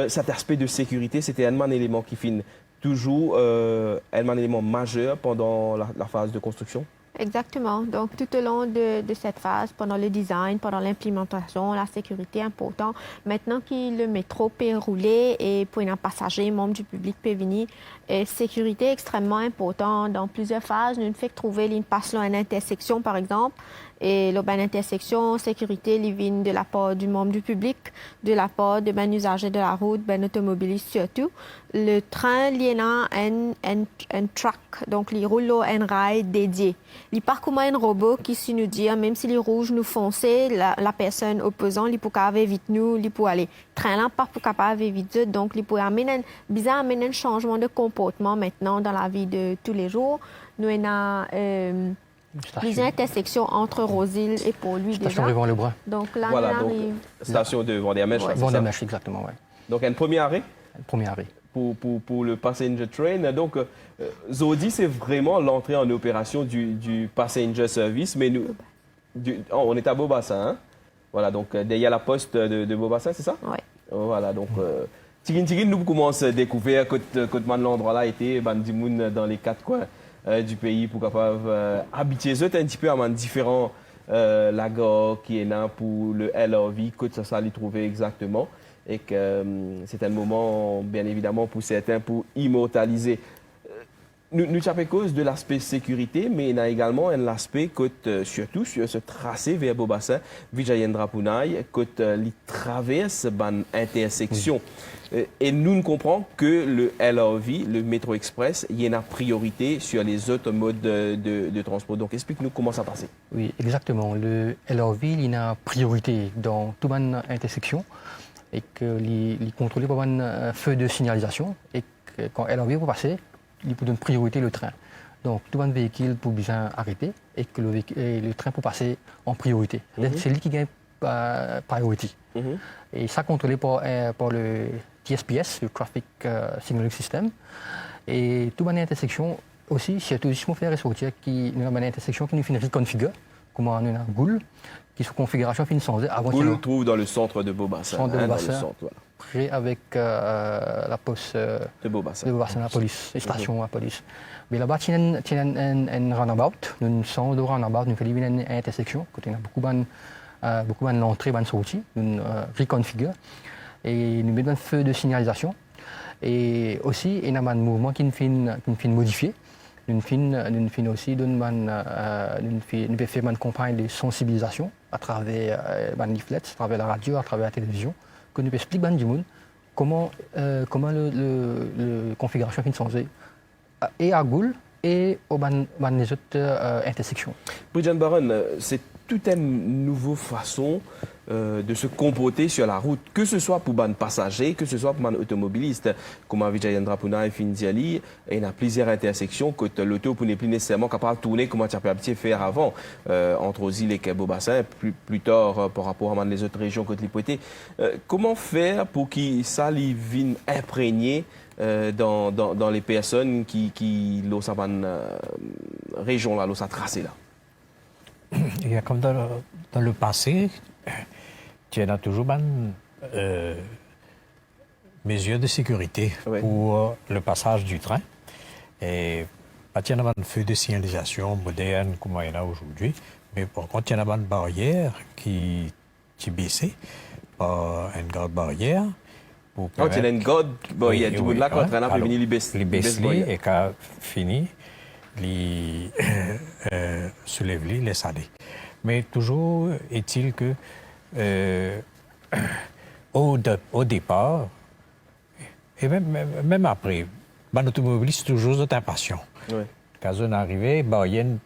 Cet aspect de sécurité, c'était un élément qui finit toujours un élément majeur pendant la phase de construction. Exactement. Donc, tout au long de cette phase, pendant le design, pendant l'implémentation, la sécurité est importante. Maintenant que le métro peut rouler et pour un passager, membre du public peut venir, sécurité est extrêmement importante. Dans plusieurs phases, nous fait trouver une passe à une intersection, par exemple. Et l'intersection, sécurité, il vient de la part du membre du public, de la part de usagers de la route, automobilistes surtout. Le train, il y a un track, donc il roule un rail dédié. Il part comme un robot qui nous dit, même si les rouges nous foncent, la personne opposante, il peut aller vite nous, il peut aller. Le train là, pas pour aller vite, donc il peut amener un changement de comportement maintenant dans la vie de tous les jours. Nous avons les intersections entre Rosil et Port-Louis déjà. Station devant le bras. Donc là, voilà, donc, station de Vendée-Mèche. Ouais, Vendée-Mèche, exactement, oui. Donc, un premier arrêt. Un premier arrêt. Pour le passenger train. Donc, Zodi, c'est vraiment l'entrée en opération du passenger service. Mais nous, on est à Beaubassin. Hein? Voilà, donc derrière la poste de Beaubassin, c'est ça? Oui. Voilà, donc Tigin, nous commençons à découvrir que l'endroit là était dans les quatre coins du pays pour capable habiter un petit peu à différents lagos qui est là pour le LRV, que ça les trouver exactement. Et que c'est un moment, bien évidemment, pour certains, pour immortaliser. Nous avons cause de l'aspect sécurité, mais il y a également un aspect, surtout sur ce tracé vers Beaubassin, Vijayendra Punai, qui traverse une intersection. Et nous ne comprenons que le LRV, le métro express, il y a une priorité sur les autres modes de transport. Donc, explique-nous comment ça passe. Oui, exactement. Le LRV, il y a une priorité dans toute une intersection. Et qu'il est contrôlé par un feu de signalisation et que quand LRV va passer, il peut donner priorité le train. Donc tout un véhicule pour bien arrêter et que le train peut passer en priorité. C'est lui qui gagne priorité. Et ça contrôlé par le TSPS, le Traffic Signaling System. Et toute une intersection aussi, surtout si on fait ressortir qui nous a une intersection qui nous fait une reconfigure, comme on a une goule qui sous configuration fin changée avant. Vous le trouvez dans le centre de Beaubassin. Centre de Beaubassin, dans le centre, voilà. Près avec la poste de Beaubassin. La police, la station à police. Mais là-bas, il y a un runabout, une centre de runabout, nous faisons une intersection, côté on a beaucoup d'entrées, de sorties, une reconfigure et nous mettons un feu de signalisation. Et aussi, il y a un mouvement qui nous fait modifier. Nous faisons aussi nous faire une campagne de sensibilisation à travers les leaflets, à travers la radio, à travers la télévision, que nous expliquons du monde comment la configuration est changée et à Goul et aux autres intersections. Bridget Baron, c'est toute une nouvelle façon de se comporter sur la route, que ce soit pour les passagers, que ce soit pour les automobilistes. Comme Vijayendra Punai et Findiali, il y a plusieurs intersections que l'auto n'est plus nécessairement capable de tourner comme tu as pu faire avant, entre Rosil et Beau-Bassin, plus tard par rapport à les autres régions que l'Hypothé. Comment faire pour que ça vienne imprégné dans les personnes qui l'ont sa région là, l'ont sa tracé là? Il y a comme dans le passé, il y a toujours mesures de sécurité pour le passage du train. Et il y a un feu de signalisation moderne comme il y en a aujourd'hui. Mais par contre, il y a une barrière qui baissée par une grande barrière. Il y a une grande barrière. Du coup, là, quand le train a fini, il baisse. Il baisse et quand fini, il soulève, il laisse aller. Mais toujours est-il que au départ, et même après, l'automobiliste est toujours impatient. Oui. Quand on arrive,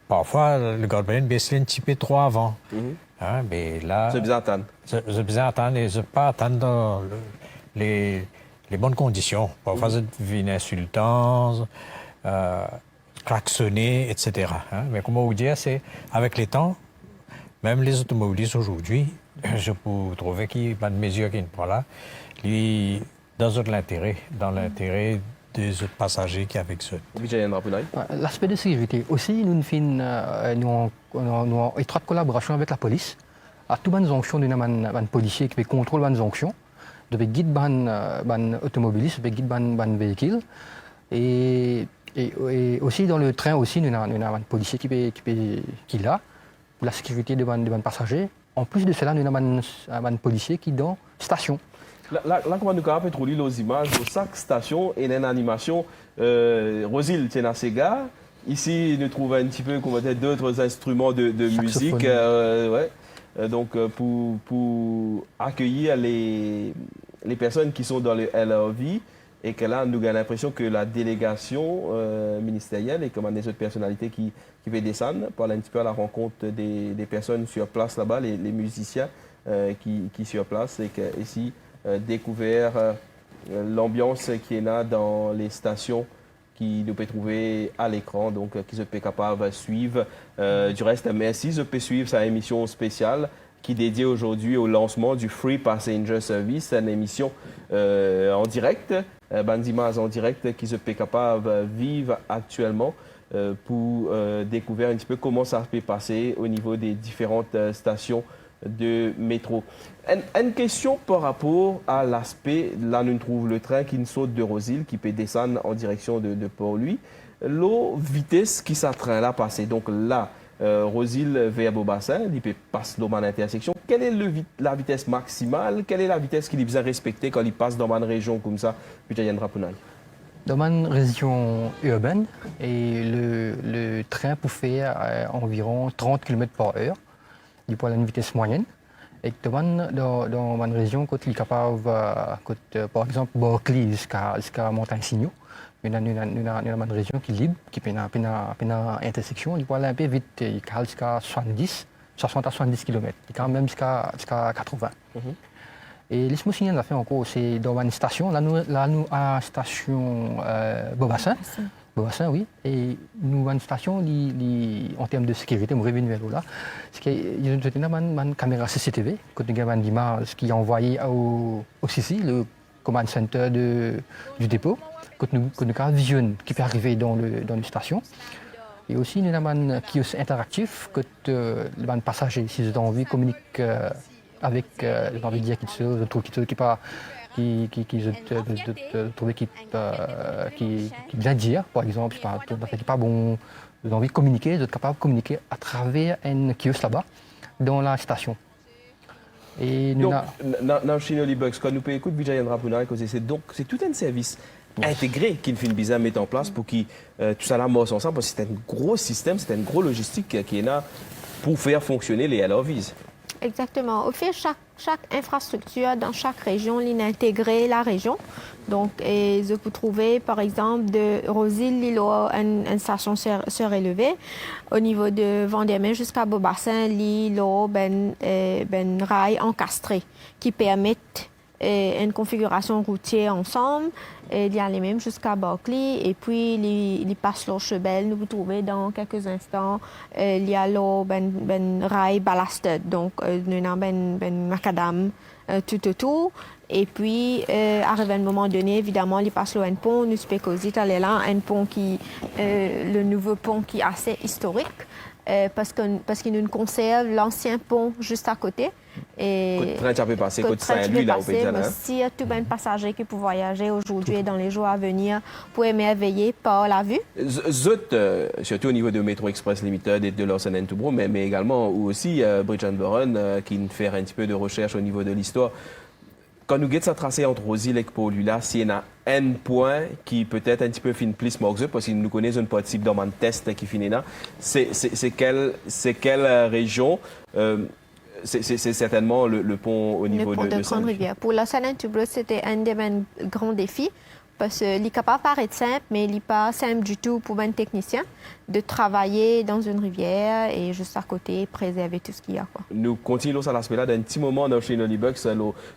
parfois, le gardien baisse un petit peu trop avant. Hein, mais là, c'est bien attendre. C'est bien attendre et c'est pas attendre dans les bonnes conditions. Parfois, ça devient insultant, klaxonner, etc. Hein. Mais comme vous dire, c'est avec les temps, même les automobilistes aujourd'hui, je peux trouver qu'il y a une mesure qui n'est pas là, dans l'intérêt des autres passagers qui avec ceux. L'aspect de sécurité aussi, nous avons une étroite collaboration avec la police. À toutes les fonctions d'un policier qui fait contrôle des fonctions, de guide ban automobiliste, de guide ban véhicule. Et aussi dans le train aussi, nous avons un policier qui est là pour la sécurité de ban passagers. En plus de cela, nous avons un policier qui est dans la station. Là, comment nous avons trouvé les images de chaque station et une animation. Rosil tient à ses gars. Ici, nous trouvons un petit peu d'autres instruments de musique. Donc, pour accueillir les personnes qui sont dans le LRV. Et que là, nous avons l'impression que la délégation ministérielle et comme des autres personnalités qui veulent descendre, parlent un petit peu à la rencontre des personnes sur place là-bas, les musiciens qui sur place et qu'ici, découvert l'ambiance qui est là dans les stations qui nous peut trouver à l'écran, donc qui se peut capable de suivre. Du reste, merci, je peux suivre sa émission spéciale qui est dédiée aujourd'hui au lancement du Free Passenger Service, une émission en direct, Bandimas en direct, qui se peut capable de vivre actuellement pour découvrir un petit peu comment ça peut passer au niveau des différentes stations de métro. Une question par rapport à l'aspect, là nous trouvons le train qui nous saute de Rosil, qui peut descendre en direction de Port-Louis. La vitesse qui ça train là passer, donc là, Rosil vers Beau-Bassin, il peut passer dans l'intersection. Quelle est la vitesse maximale? Quelle est la vitesse qu'il est besoin respecter quand il passe dans une région comme ça, Vijayendra Punai? Dans une région urbaine, et le train peut faire environ 30 km/h. Il peut avoir une vitesse moyenne. Et dans une région, quand il est capable, par exemple, Berkeley jusqu'à Montagne-Signaux, nous avons une région qui est libre, qui est une intersection, il peut aller un peu vite, il peut aller jusqu'à 60 à 70 km, il peut même jusqu'à 80. Et laisse-moi signaler une affaire encore, c'est dans une station, là nous avons une station Beau-Bassin. Beau-Bassin, oui. Et nous avons une station, en termes de sécurité, nous revenons vers là. Il y a une caméra CCTV, quand nous avons une image qui est envoyée au CC, le command center du dépôt, quand nous avons une vision qui peut arriver dans la station. Et aussi, nous avons un kiosque interactif, que les passagers, s'ils ont envie, communiquent avec les dire qu'ils se trouvent qui vient dire, par exemple, c'est pas bon, vous avez envie de communiquer, vous êtes capable de communiquer à travers un kiosque là-bas, dans la station. Et nous dans Chine Bucks, quand nous pouvons écouter Vijayendra Punai, c'est tout un service intégré qu'il fait une bizarre mettre en place pour que tout ça là marche ensemble, parce que c'est un gros système, c'est une grosse logistique qui est là pour faire fonctionner les LRVs. Exactement. Au fait, chaque infrastructure dans chaque région, il intègre la région. Donc, et je peux trouver, par exemple, de Rosil, il y a une station surélevée. Au niveau de Vendéme jusqu'à Beaubassin, il y a ben rail encastré qui permettent une configuration routière ensemble. Il y a les mêmes jusqu'à Barclay. Et puis, les passent leur chebel. Nous vous trouvez dans quelques instants. Il y a là ben rail ballasted. Donc, nous avons ben macadam tout autour. Et puis, arrivé à un moment donné, évidemment, il passe le pont, nous spécosite, là, un pont le nouveau pont qui est assez historique, parce qu'il nous conserve l'ancien pont juste à côté. Côte train, tu peux passer, côte Saint-Louis, là, au Pays. Si il y a tout un passager qui peut voyager aujourd'hui et dans les jours à venir, pour émerveiller par la vue. Surtout au niveau de Metro Express Limited et de Lawson & Toubro, mais également aussi Bridge & Burren, qui fait un petit peu de recherche au niveau de l'histoire. Quand nous guettons ça tracé entre Rosil et Paul-Lula, s'il y a un point qui peut-être un petit peu fin plus morgue, parce que nous connaissons une partie dans le test qui finit là, c'est quelle région? C'est certainement le pont au niveau de Grande-Rivière. Pour la Saint-Toubro, c'était un des grands défis. Parce qu'il n'est pas paraître simple, mais il n'est pas simple du tout pour un technicien de travailler dans une rivière et juste à côté, préserver tout ce qu'il y a. Quoi. Nous continuons sur l'aspect-là d'un petit moment dans chez Nollybucks,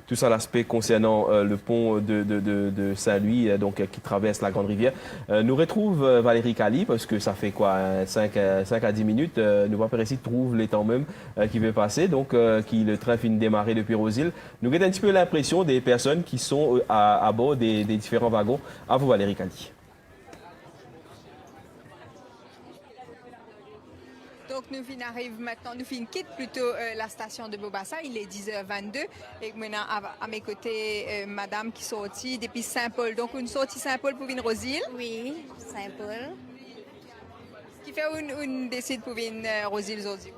tout ça l'aspect concernant le pont de Saint-Louis, donc qui traverse la Grande Rivière. Nous retrouve Valérie Cali, parce que ça fait quoi, 5 à 10 minutes, nous va ici trouve les temps même qui veut passer, donc qui le train finit de démarrer depuis Rosil. Nous avons un petit peu l'impression des personnes qui sont à bord des différents wagons. À vous, Valérie Cali. Donc, nous arrivons maintenant, nous quittons plutôt la station de Beaubassin. Il est 10h22. Et maintenant, à mes côtés, madame qui sortit depuis Saint-Paul. Donc, une sortie Saint-Paul pour venir Rosil. Oui, Saint-Paul. Ce qui fait une décide pour venir Rosil aujourd'hui.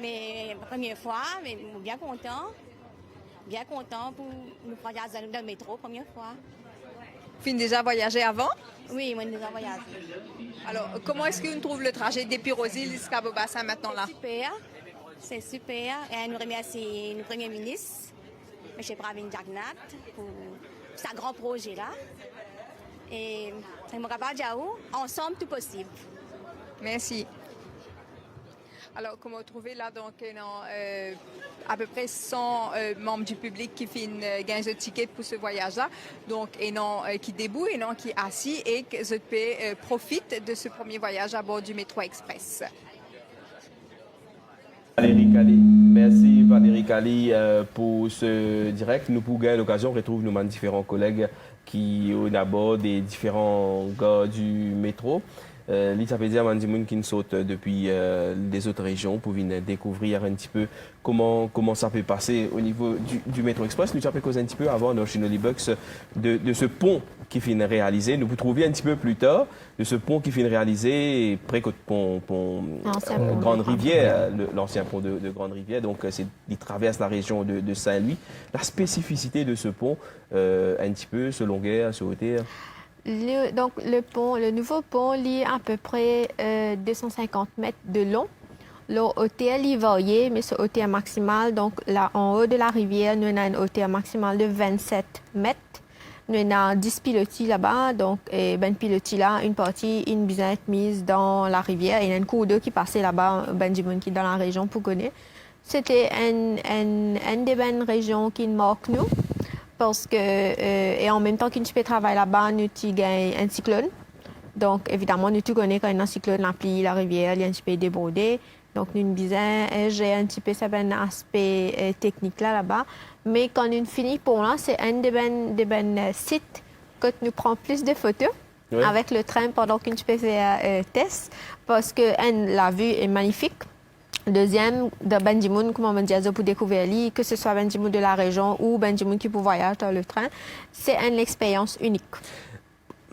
Mais première fois, mais bien content. Bien content pour nous voyager dans le métro, première fois. Vous avez déjà voyagé avant? Oui, moi, j'ai déjà voyagé. Alors, comment est-ce qu'on trouve le trajet depuis Rosil jusqu'à Beaubassin maintenant là? Super, c'est super. Et nous remercions le Premier ministre, M. Pravin Jagnat, pour ce grand projet là. Et nous avons ensemble tout possible. Merci. Alors, comme vous trouvez là, donc, à peu près 100 membres du public qui finissent gagner un ticket pour ce voyage-là, donc, et non qui déboutent, et non qui assis, et qui profitent de ce premier voyage à bord du Métro Express. Valérie Cali. Merci Valérie Cali pour ce direct. Nous pouvons gagner l'occasion de retrouver nos différents collègues qui ont d'abord des différents gars du métro. L'Itapédia Mandimoun qui nous saute depuis les autres régions pour venir découvrir un petit peu comment ça peut passer au niveau du Métro Express. Nous avons causé un petit peu avant dans chez Nollybucks de ce pont qui finit réalisé. Nous vous trouviez un petit peu plus tard de ce pont qui finit réalisé près de pont Grande Rivière, l'ancien pont de Grande Rivière. Donc, il traverse la région de Saint-Louis. La spécificité de ce pont, un petit peu, ce longueur, ce hauteur. Donc, le nouveau pont, il est à peu près 250 mètres de long. Le hauteur, il varie, mais ce hauteur maximal, donc là, en haut de la rivière, nous avons une hauteur maximale de 27 mètres. Nous avons 10 pilotis là-bas, donc, ben pilotis là, une partie, une bisaine mise dans la rivière, et il y a une cours d'eau qui passait là-bas, ben du monde qui est dans la région pour connaître. C'était une des bonnes régions qui nous marque nous. Parce que, et en même temps qu'une peux travailler là-bas, nous avons un cyclone. Donc, évidemment, nous connaissons quand un cyclone remplit la rivière, il y a un petit peu débordé. Donc, nous j'ai un petit peu un aspect technique là-bas. Mais quand nous finissons pour là, c'est un des sites que nous prenons plus de photos avec le train pendant qu'une peux faire test. Parce que la vue est magnifique. Deuxième, de Benjimoun, comme on me dit, pour découvrir l'île, que ce soit Benjimoun de la région ou Benjimoun qui peut voyager dans le train, c'est une expérience unique.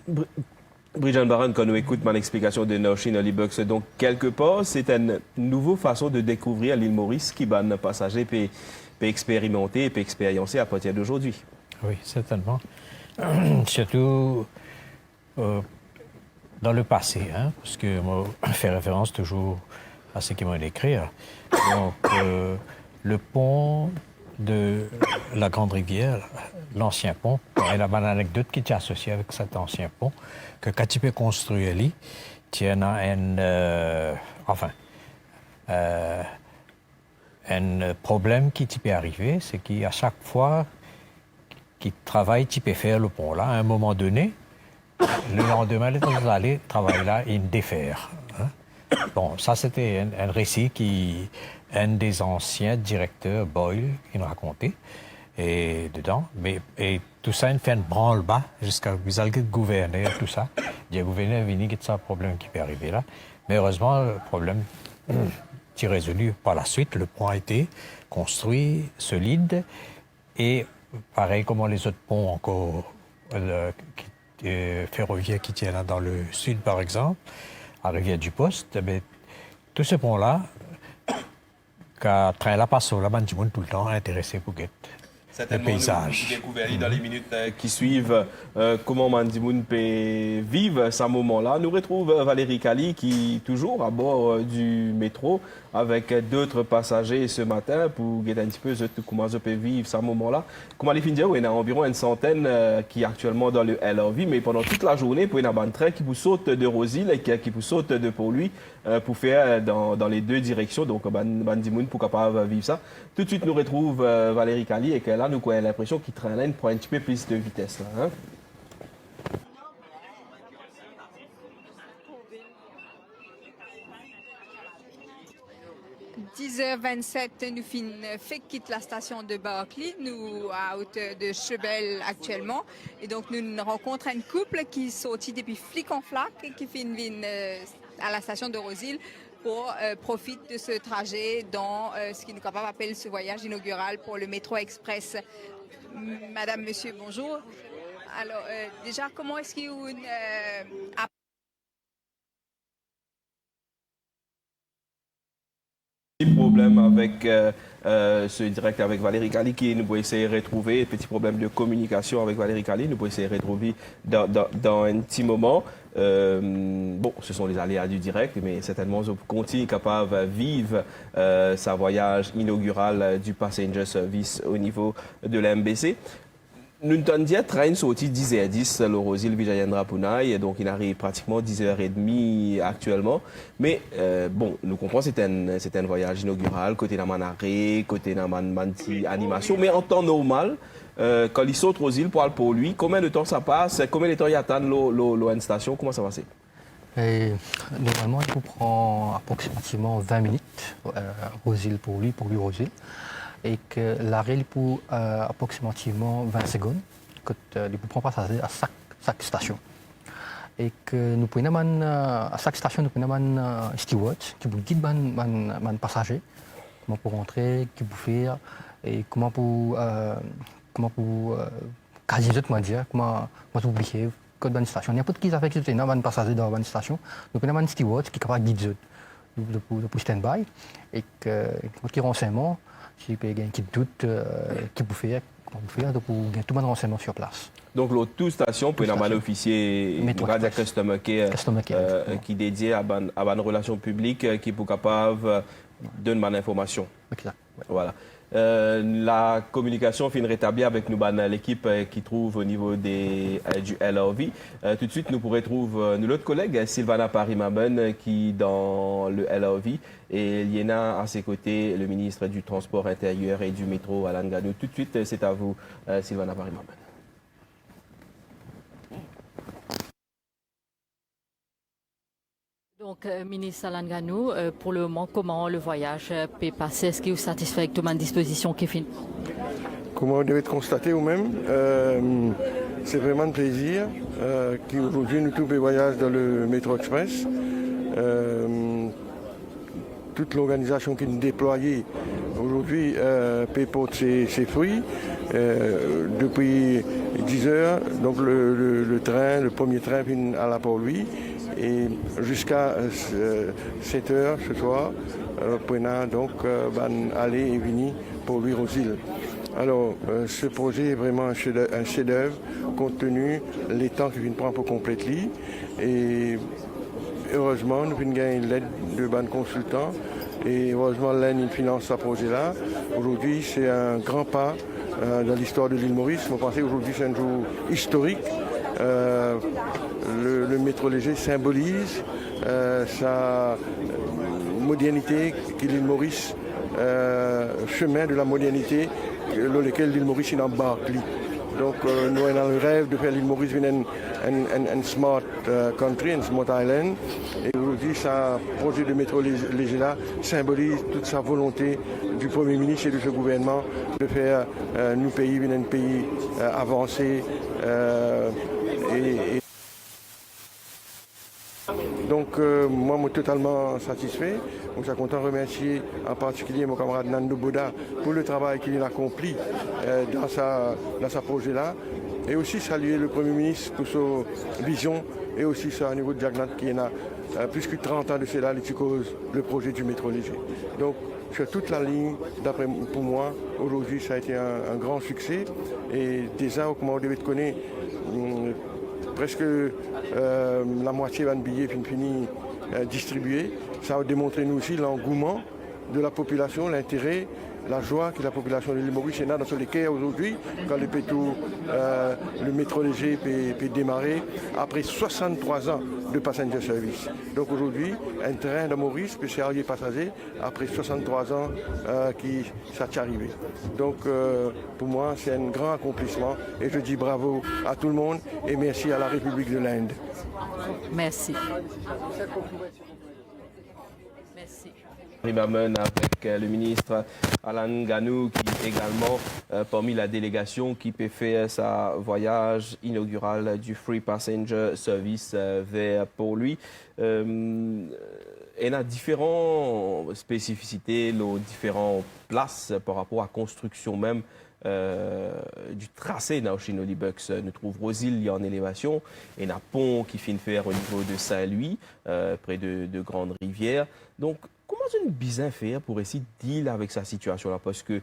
Bridge & Burren, quand nous écoutons mon explication de Noshi Nollybucks, donc quelque part, c'est une nouvelle façon de découvrir l'île Maurice qui va nos passagers peut expérimenter et peut expériencer à partir d'aujourd'hui. Oui, certainement. Surtout dans le passé, hein, parce que moi, je fais référence toujours à ce qu'ils m'ont écrit. Donc, le pont de la Grande Rivière, l'ancien pont. Il y a une anecdote qui est associée avec cet ancien pont, que quand tu peux construire lui, tu as un problème qui peut arriver, c'est qu'à chaque fois qu'il travaille, tu peux faire le pont là, à un moment donné, le lendemain, les allées travailler là, il défaire. Hein? Bon, ça c'était un récit qui un des anciens directeurs, Boyle, qui nous racontait, et dedans, et tout ça, il fait un branle-bas jusqu'à le gouverneur, tout ça. Le gouverneur est venu, c'est un problème qui peut arriver là. Mais heureusement, le problème est résolu par la suite. Le pont a été construit, solide, et pareil comme les autres ponts encore ferroviaires qui tiennent là dans le sud, par exemple, à Rivière-du-Post, tout ce pont-là, quand train là passe là, du monde tout le temps intéressé pour le paysage. Nous découvrir dans les minutes qui suivent comment Mandimoun peut vivre ce moment-là. Nous retrouve Valérie Kali qui est toujours à bord du métro avec d'autres passagers ce matin pour guider un petit peu comment je peux vivre ce moment-là. Comme à l'effet il y a environ une centaine qui est actuellement dans le LRV, mais pendant toute la journée, il y a un train qui vous saute de Rosil et qui vous saute de Port-Louis pour faire dans les deux directions. Donc, Mandimoun pour capable vivre ça. Tout de suite, nous retrouve Valérie Kali et que là, nous avons l'impression qu'il traîne pour un petit peu plus de vitesse. Là, hein? 10h27, nous fait quitte la station de Berkeley, nous à hauteur de Chebel actuellement. Et donc nous rencontrons un couple qui est sorti depuis Flic-en-Flac et qui fait une à la station de Rosil pour profiter de ce trajet dans ce qui nous capable appelle ce voyage inaugural pour le métro express. Madame, monsieur, bonjour. Alors déjà, comment est-ce qu'il y a une problème avec ce direct avec Valérie Kali qui nous peut essayer de retrouver, petit problème de communication avec Valérie Kali, nous pouvons essayer de retrouver dans un petit moment. Bon, ce sont les aléas du direct, mais certainement on continue capable de vivre sa voyage inaugural du passenger service au niveau de la MBC. Nous avons dit train sorti 10h10 le Rosil Vijayendra Punai, donc il arrive pratiquement 10h30 actuellement. Mais bon, nous comprenons que c'est un voyage inaugural, côté de Manaré, côté de Manti animation. Mais en temps normal, quand il saute Rosil pour lui, combien de temps ça passe? Combien de temps il attend l'ON station? Comment ça va passer? Normalement, il prend approximativement 20 minutes, Rosil pour lui Rosil. Et que l'arrêt pour approximativement 20 secondes, que il prend passager à chaque station. Et que nous pouvons à chaque station nous pouvons un steward qui vous guide man passager, comment pour rentrer, qui pour faire et comment pour quasi dire comment pour oublier que dans une station n'importe qui fait que c'est un passager dans une station, nous pouvons un steward qui est capable de guider pour stand-by et que qui renseignement si il y a qui doute, qui peut faire, pour gagner tout le renseignement sur place. Donc, l'autre station, pour un officier de Customer Care qui est dédié à une relation publique qui est capable de donner une information. Exact. Ouais. Voilà. La communication finit rétablie avec nous, l'équipe qui trouve au niveau du LRV. Tout de suite, nous pourrons trouver notre collègue Sylvana Parimaben qui est dans le LRV et il y en a à ses côtés le ministre du Transport intérieur et du métro Alan Ganou. Tout de suite, c'est à vous, Sylvana Parimaben. Donc, ministre Alan Ganou, pour le moment, comment le voyage peut passer? Est-ce que vous êtes satisfait avec toute ma disposition qui est finie? Comment vous devez constater vous-même, c'est vraiment un plaisir qu'aujourd'hui nous tous les voyages dans le métro express. Toute l'organisation qui est déployée aujourd'hui peut porter ses fruits. Depuis 10 heures, donc le premier train vient à la Port-Louis. Et jusqu'à 7 heures ce soir, prenant donc aller et venir pour lui Rosil. Alors, ce projet est vraiment un chef-d'œuvre compte tenu les temps qu'il vient prendre pour compléter. Et heureusement, nous venons gagner l'aide de ban consultants Et heureusement, l'Inde finance ce projet-là. Aujourd'hui, c'est un grand pas dans l'histoire de l'île Maurice. Vous pensez aujourd'hui, c'est un jour historique. Le métro léger symbolise sa modernité qui l'île Maurice, chemin de la modernité dans lequel l'île Maurice embarque. Donc nous avons le rêve de faire l'île Maurice une smart country, une smart island. Et aujourd'hui, ce projet de métro léger là symbolise toute sa volonté du Premier ministre et de ce gouvernement de faire nous pays un pays avancé. Donc moi, je suis totalement satisfait. Je suis content de remercier en particulier mon camarade Nando Boda pour le travail qu'il a accompli dans sa projet-là. Et aussi saluer le Premier ministre pour sa vision et aussi ça au niveau de Jagnat qui a plus que 30 ans de cela, qui cause le projet du métro léger. Donc sur toute la ligne, d'après pour moi, aujourd'hui ça a été un grand succès. Et déjà, comment on devait connaître presque la moitié d'un billet fini distribué. Ça a démontré nous aussi l'engouement de la population, l'intérêt, la joie que la population de l'île Maurice a dans les quais aujourd'hui, quand le métro léger peut démarrer après 63 ans de passenger service. Donc aujourd'hui, un train de Maurice peut servir les passagers après 63 ans qui s'est arrivé. Donc pour moi, c'est un grand accomplissement et je dis bravo à tout le monde et merci à la République de l'Inde. Merci. Merci. Rimamène avec le ministre Alan Ganou qui est également parmi la délégation qui peut faire sa voyage inaugural du Free Passenger Service vers Port-Louis. Il y a différentes spécificités, différentes places par rapport à la construction même du tracé dans Chinolibux. Nous trouvons Rosil en élévation et un pont qui finit faire au niveau de Saint-Louis, près de Grande Rivière. Donc, comment une bizarre faire pour essayer de deal avec sa situation-là? Parce que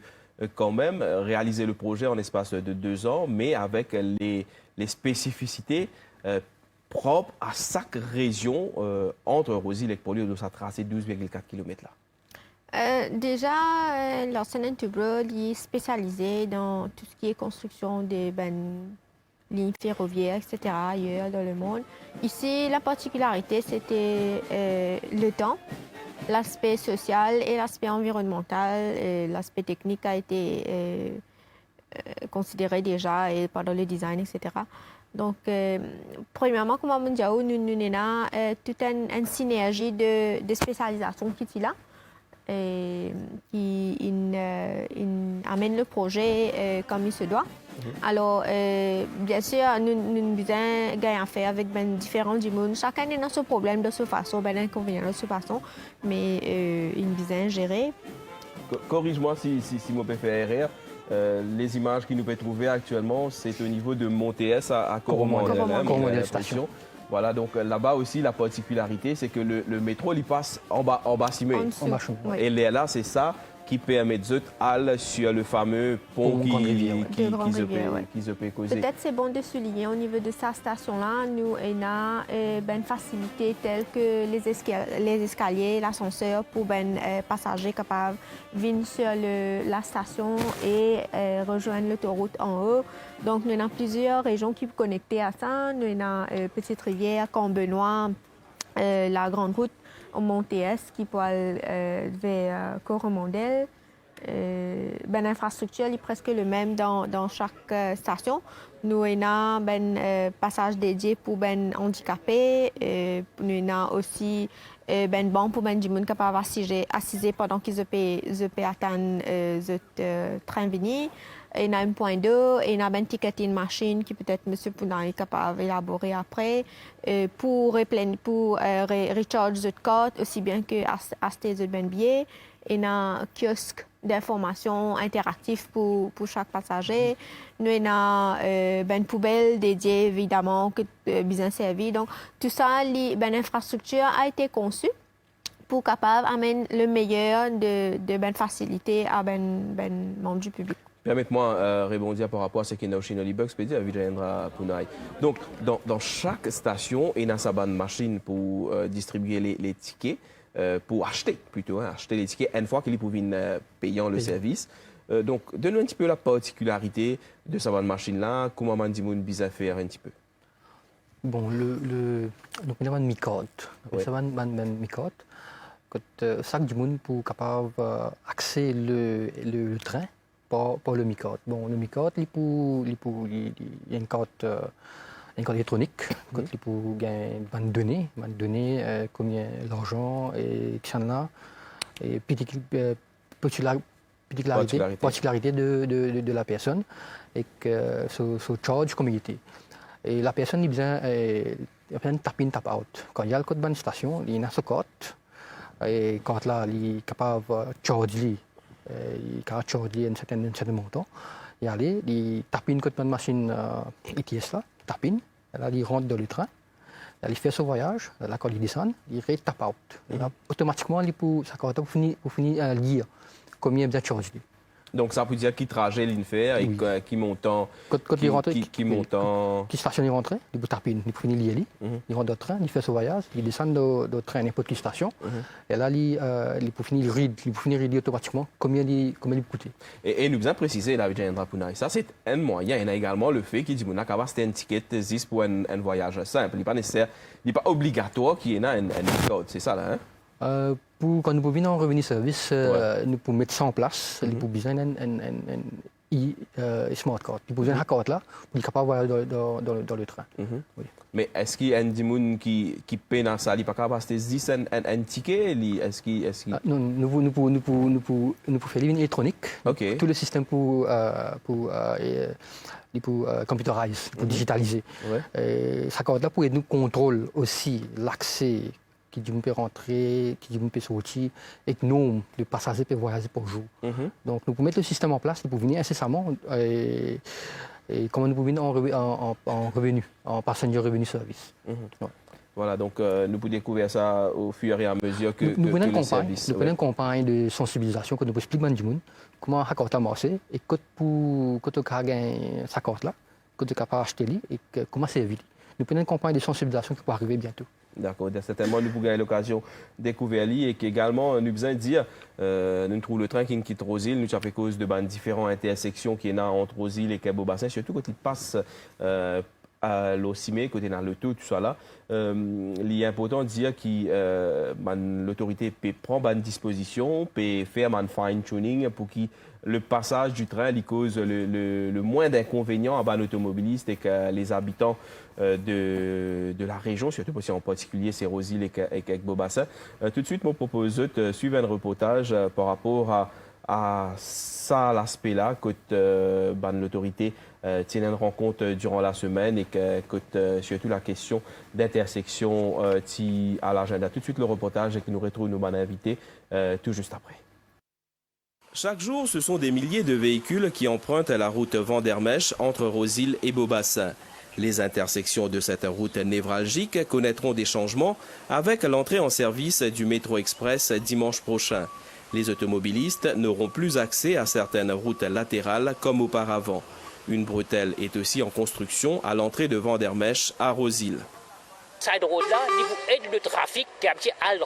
quand même, réaliser le projet en espace de 2 ans, mais avec les spécificités propres à chaque région entre Rosil et Port-Louis, où ça tracé 12,4 km là. Déjà, l'Orsen Tubro est spécialisé dans tout ce qui est construction des lignes ferroviaires, etc., ailleurs dans le monde. Ici, la particularité, c'était le temps, l'aspect social et l'aspect environnemental. L'aspect technique a été considéré déjà et pendant le design, etc. Donc, premièrement, comme on dit, nous avons toute une synergie de spécialisation qui est là. Qui amène le projet comme il se doit. Alors, bien sûr, nous devons gagner affaire avec différents du monde. Chacun a son problème de cette façon, inconvénient de cette façon, mais nous devons gérer. Corrige-moi si je peux faire erreur. Les images que nous pouvons trouver actuellement, c'est au niveau de Montes à Coromandel station. Voilà, donc là-bas aussi, la particularité, c'est que le métro, il passe en bas Simé. Et là, c'est ça qui permet de aller sur le fameux pont qui se peut causer. Peut-être c'est bon de souligner au niveau de sa station-là, nous avons une facilité telle que les escaliers, l'ascenseur pour les passagers capables de venir sur la station et rejoindre l'autoroute en haut. Donc, nous avons plusieurs régions qui sont connectées à ça. Nous avons Petite Rivière, Camp-Benoît, la Grande Route, Montes qui peut aller vers Coromandel. L'infrastructure est presque le même dans chaque station. Nous avons un passage dédié pour les handicapés. Nous avons aussi un banc pour les gens qui peuvent assister pendant qu'ils peuvent attendre le train venir. Il y a un point d'eau, il y a un ticketing machine qui peut-être M. Pouna est capable d'élaborer après pour recharger le code aussi bien que acheter le billet. Il y a un kiosque d'information interactif pour chaque passager. Nous avons une poubelle dédiée évidemment que bien servie. Donc tout ça, l'infrastructure a été conçue pour capable amener le meilleur de bonne facilité à ben membre du public. Permettez-moi de rebondir par rapport à ce qui est dans Chinolibux, peut-être à Vijayendra Punai. Donc, dans chaque station, il y a sa bonne machine pour distribuer les tickets. pour acheter plutôt, acheter les tickets une fois qu'ils peuvent payant le service. Donc, donne-nous un petit peu la particularité de cette machine-là, comment on dit bien faire un petit peu. Bon, donc il y a une micode. Ouais. C'est une micode. Quand chaque du monde pour capable accéder le train par le micode. Bon, le micode, il y a une carte électronique. Quand il peut gagner une données, combien l'argent et là et particularité de la personne et que ce charge community. Et la personne, il y a un tap-in, tap-out. Quand il y a le code de station, il y a ce code. Et quand là, il est capable de charger, un certain montant. Il tap-in le code de machine ETS là, tap-in. Là, il rentre dans le train. Là, il fait son voyage. Là, quand il descend, il tap-out. Automatiquement, il peut finir lire combien il a chargé. Donc, ça peut dire qui trajet il fait et qui montant. Quand il rentre, qui station il rentre, il peut taper, il peut finir lier, il rentre dans le train, il fait son voyage, il descend dans le train n'importe quelle station, et là il peut finir read automatiquement combien il coûte. Et nous avons précisé là, ça c'est un moyen. Il y a également le fait qu'il dit que c'est un ticket juste pour un voyage simple. Il n'est pas nécessaire, il n'est pas obligatoire qu'il y ait un code, c'est ça là, hein? Quand nous pouvons en revenu service, nous pouvons mettre ça en place. Nous pouvons besoin d'un smart card. Nous pouvons besoin d'un carte là pour être capable de voyager dans le train. Oui. Mais est-ce qu'il y a des gens qui paient dans ça? Il n'est pas capable de se dire un ticket? Non, nous pouvons faire une électronique. Okay. Tout le système pour computeriser, pour digitaliser. Cette carte là pour nous contrôler aussi l'accès qui dit peut rentrer, qui dit peut sortir, et que nombre de passagers peuvent voyager par jour. Donc nous pouvons mettre le système en place, nous pouvons venir incessamment et comment nous pouvons venir en revenu, en passenger revenu service. Voilà, donc nous pouvons découvrir ça au fur et à mesure que nous prenons le service. Nous prenons une campagne de sensibilisation que nous pouvons expliquer à tout le monde comment la carte a marché et quand on a gagné sa carte là, quand on est capable d'acheter et comment servir. Nous prenons une campagne de sensibilisation qui peut arriver bientôt. D'accord, certainement, nous pouvons avoir l'occasion de découvrir et qu'également, nous avons besoin de dire, nous trouvons le train qui quitte Rosil, nous avons fait cause de différentes intersections qui sont entre Rosil et Kebo-Bassin, surtout quand il passe à l'Ocimé, côté dans le tout ça là. Il est important de dire que l'autorité peut prendre une disposition, peut faire un fine-tuning pour que le passage du train lui cause le moins d'inconvénients à l'automobiliste et que les habitants de la région, surtout aussi en particulier c'est Rosil et Kebo-Bassin. Tout de suite, je propose de suivre un reportage par rapport à ça, l'aspect-là, que l'autorité tient une rencontre durant la semaine et que surtout la question d'intersection à l'agenda. Tout de suite, le reportage et que nous retrouvons nos invités tout juste après. Chaque jour, ce sont des milliers de véhicules qui empruntent la route Vandermech entre Rosil et Beaubassin. Les intersections de cette route névralgique connaîtront des changements avec l'entrée en service du métro express dimanche prochain. Les automobilistes n'auront plus accès à certaines routes latérales comme auparavant. Une bretelle est aussi en construction à l'entrée de Vandermech à Rosil. Cette route-là, il aide le trafic qui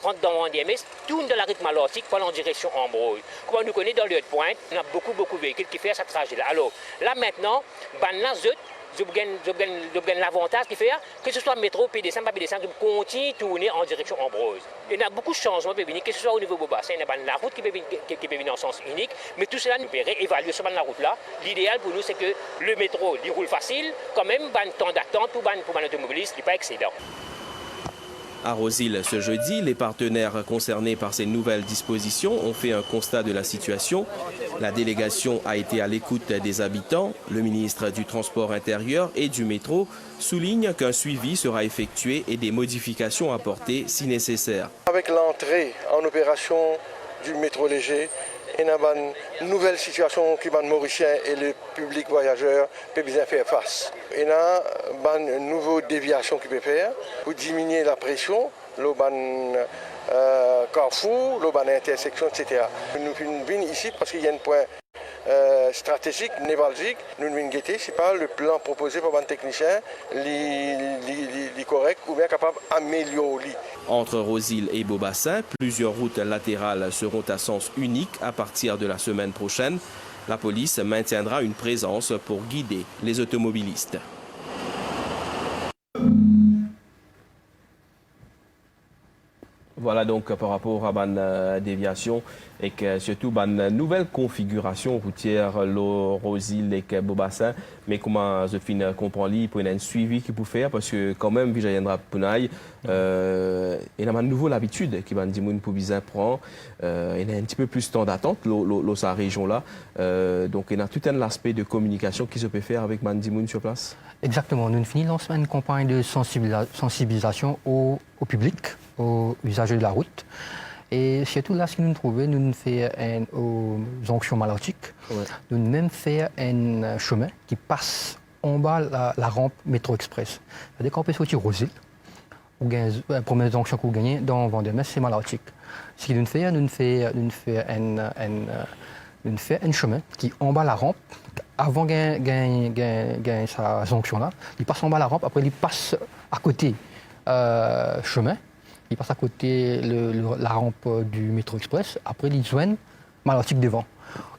rentre dans Vandermech, tourne de la rythme alortique pour aller en direction Ambroise. Comme nous connaissons dans le Haute-Pointe, on a beaucoup de véhicules qui font ce trajet-là. Alors là maintenant, je gagne l'avantage qui fait que ce soit métro, PDC, pas PDC, je continue de tourner en direction Ambroise. Il y a beaucoup de changements qui peuvent venir, que ce soit au niveau de Beaubassin, il y a la route qui peut venir en sens unique, mais tout cela nous peut réévaluer sur la route-là. L'idéal pour nous, c'est que le métro, il roule facile, quand même, le temps d'attente pour l'automobiliste, il n'est pas excédent. À Rosil, ce jeudi, les partenaires concernés par ces nouvelles dispositions ont fait un constat de la situation. La délégation a été à l'écoute des habitants. Le ministre du Transport intérieur et du métro souligne qu'un suivi sera effectué et des modifications apportées si nécessaire. Avec l'entrée en opération du métro léger, il y a une nouvelle situation qui les Mauriciens et le public voyageur peuvent bien faire face. Il y a une nouvelle déviation qui peut faire pour diminuer la pression, le carrefour, le intersection, etc. Nous venons ici parce qu'il y a un point stratégique, névralgique. Nous venons guetter si pas le plan proposé par un technicien est correct ou bien capable d'améliorer. Entre Rosille et Beaubassin, plusieurs routes latérales seront à sens unique à partir de la semaine prochaine. La police maintiendra une présence pour guider les automobilistes. Voilà donc par rapport à la déviation et que surtout la nouvelle configuration routière Rosille et Beaubassin. Mais comment je finis comprendre pour un suivi qu'il peut faire parce que quand même Vijayendra Punaï il a une nouvelle habitude qui va dire pour bien prendre il a un petit peu plus de temps d'attente dans sa région là donc il y a tout un aspect de communication qui se peut faire avec Mandimoun sur place. Exactement, nous finissons une campagne de sensibilisation au public, aux usagers de la route. Et surtout là, ce que nous trouvons, nous faisons aux onctions malartiques, nous même fait un chemin qui passe en bas la rampe Métro Express. C'est-à-dire qu'on peut sortir Rosille, ou la première onction qu'on gagne dans Vendémès, c'est malartique. Ce que nous faisons, nous fait un chemin qui en bas la rampe, avant de sa jonction là, il passe en bas la rampe, après il passe à côté chemin, il passe à côté la rampe du métro express, après il joint malartique devant.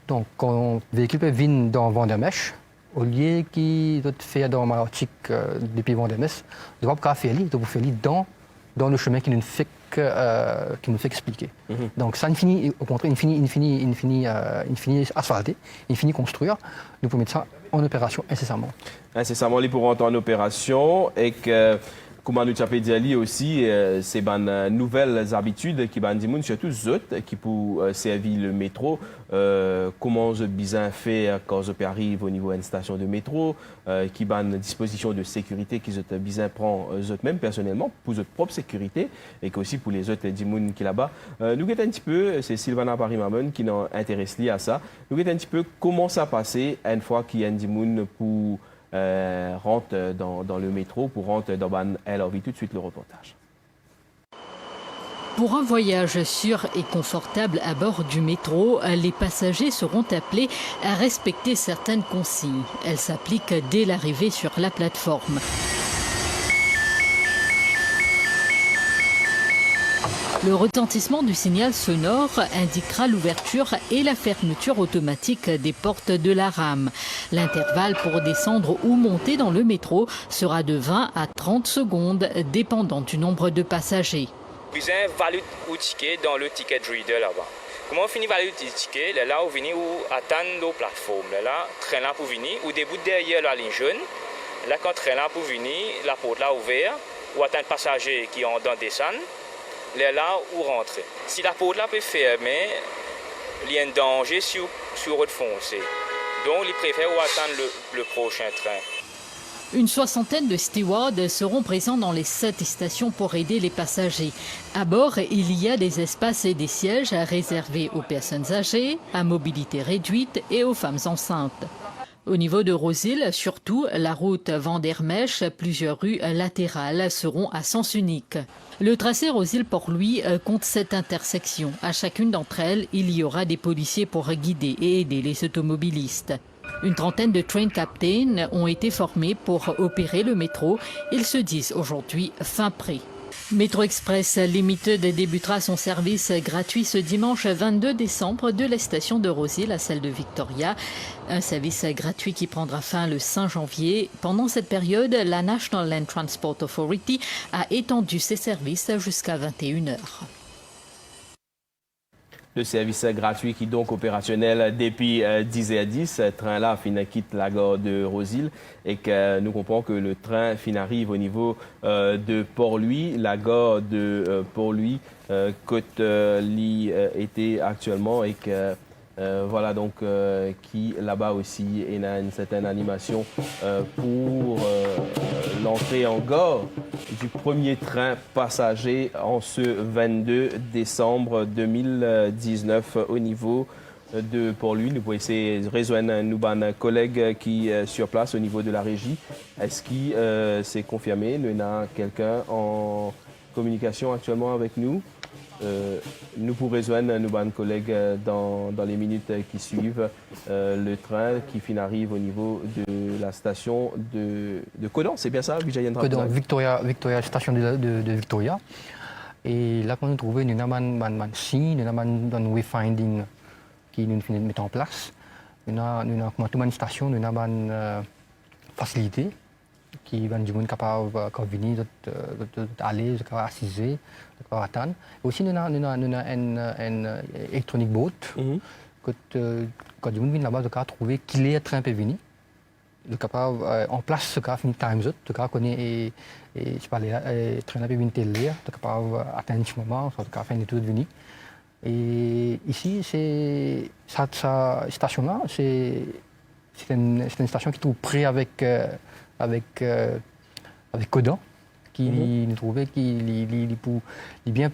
Donc quand le véhicule vient dans Vendémèche, au lieu qu'il doit faire dans malartique depuis Vendémès, il doit pas faire dans le chemin qui nous fait expliquer. Donc ça finit, au contraire, il finit asphalter, il finit construire. Nous pouvons mettre ça en opération incessamment. Incessamment, ils pourront entrer en opération et que, comme nous avons dit aussi, c'est des nouvelles habitudes qui vont surtout autres qui pour servir le métro. Comment je bien fait quand je arrive au niveau d'une station de métro, qui ont une disposition de sécurité qui je bien prend eux-mêmes personnellement pour leur propre sécurité et aussi pour les autres dimoun qui là-bas. Nous regardons un petit peu, c'est Sylvana Paris-Mamon qui nous intéresse lié à ça. Nous regardons un petit peu comment ça passait une fois qu'il y a un dimoun pour rentre dans le métro, pour rentrer dans Ban LRV. Tout de suite le reportage. Pour un voyage sûr et confortable à bord du métro, les passagers seront appelés à respecter certaines consignes. Elles s'appliquent dès l'arrivée sur la plateforme. Le retentissement du signal sonore indiquera l'ouverture et la fermeture automatique des portes de la rame. L'intervalle pour descendre ou monter dans le métro sera de 20 à 30 secondes, dépendant du nombre de passagers. Vous avez valide ou ticket dans le ticket reader là-bas. Comment on finit valide le ticket? Là, on vient attendre la plateforme. Là, train là pour venir, ou début derrière la ligne jaune. Là, quand train là pour venir, la porte là ouverte, ou attendre passagers qui ont dans descendre. Là où rentrer. Si la porte là peut fermer, il y a un danger sur route foncée. Donc, ils préfèrent attendre le prochain train. Une soixantaine de stewards seront présents dans les 7 stations pour aider les passagers. À bord, il y a des espaces et des sièges réservés aux personnes âgées, à mobilité réduite et aux femmes enceintes. Au niveau de Rosille, surtout, la route Vendémèche, plusieurs rues latérales seront à sens unique. Le tracé Rosille-Port-Louis compte 7 intersections. À chacune d'entre elles, il y aura des policiers pour guider et aider les automobilistes. Une trentaine de train captains ont été formés pour opérer le métro. Ils se disent aujourd'hui fin prêt. Métro Express Limited débutera son service gratuit ce dimanche 22 décembre de la station de Rosille à celle de Victoria. Un service gratuit qui prendra fin le 5 janvier. Pendant cette période, la National Land Transport Authority a étendu ses services jusqu'à 21h. Le service gratuit qui est donc opérationnel depuis 10h10. Ce train-là quitte la gare de Rosille et que nous comprenons que le train arrive au niveau de Port-Louis. La gare de Port-Louis côte l'y était actuellement et que voilà donc qui là-bas aussi il y a une certaine animation pour l'entrée en gare du premier train passager en ce 22 décembre 2019 au niveau de Port-Louis. Nous pouvons essayer de rejoindre nos collègues qui sont sur place au niveau de la régie. Est-ce que c'est confirmé? Nous avons quelqu'un en communication actuellement avec nous. Nous pourrons rejoindre nos collègues dans les minutes qui suivent le train qui arrive au niveau de la station de Codan. C'est bien ça, Vijayendra? Codan, Victoria, station de Victoria. Et là, quand nous trouvons, nous avons un signe, nous avons un wayfinding qui nous met en place. Nous avons une station, nous avons une facilité qui va nous capable de venir, d'aller, d'assister, d'attendre. Aussi, nous avons un électronique boat. Quand nous venons là-bas, nous avons trouvé qu'il est train peut venir. Nous capable en place ce cas fini time zone, nous capable connaître je parle train peut venir télé, nous capable atteindre ce moment, nous capable faire une étude venir. Et ici, cette station-là, c'est une station qui est tout près avec Codan, qui nous trouvait qu'il est bien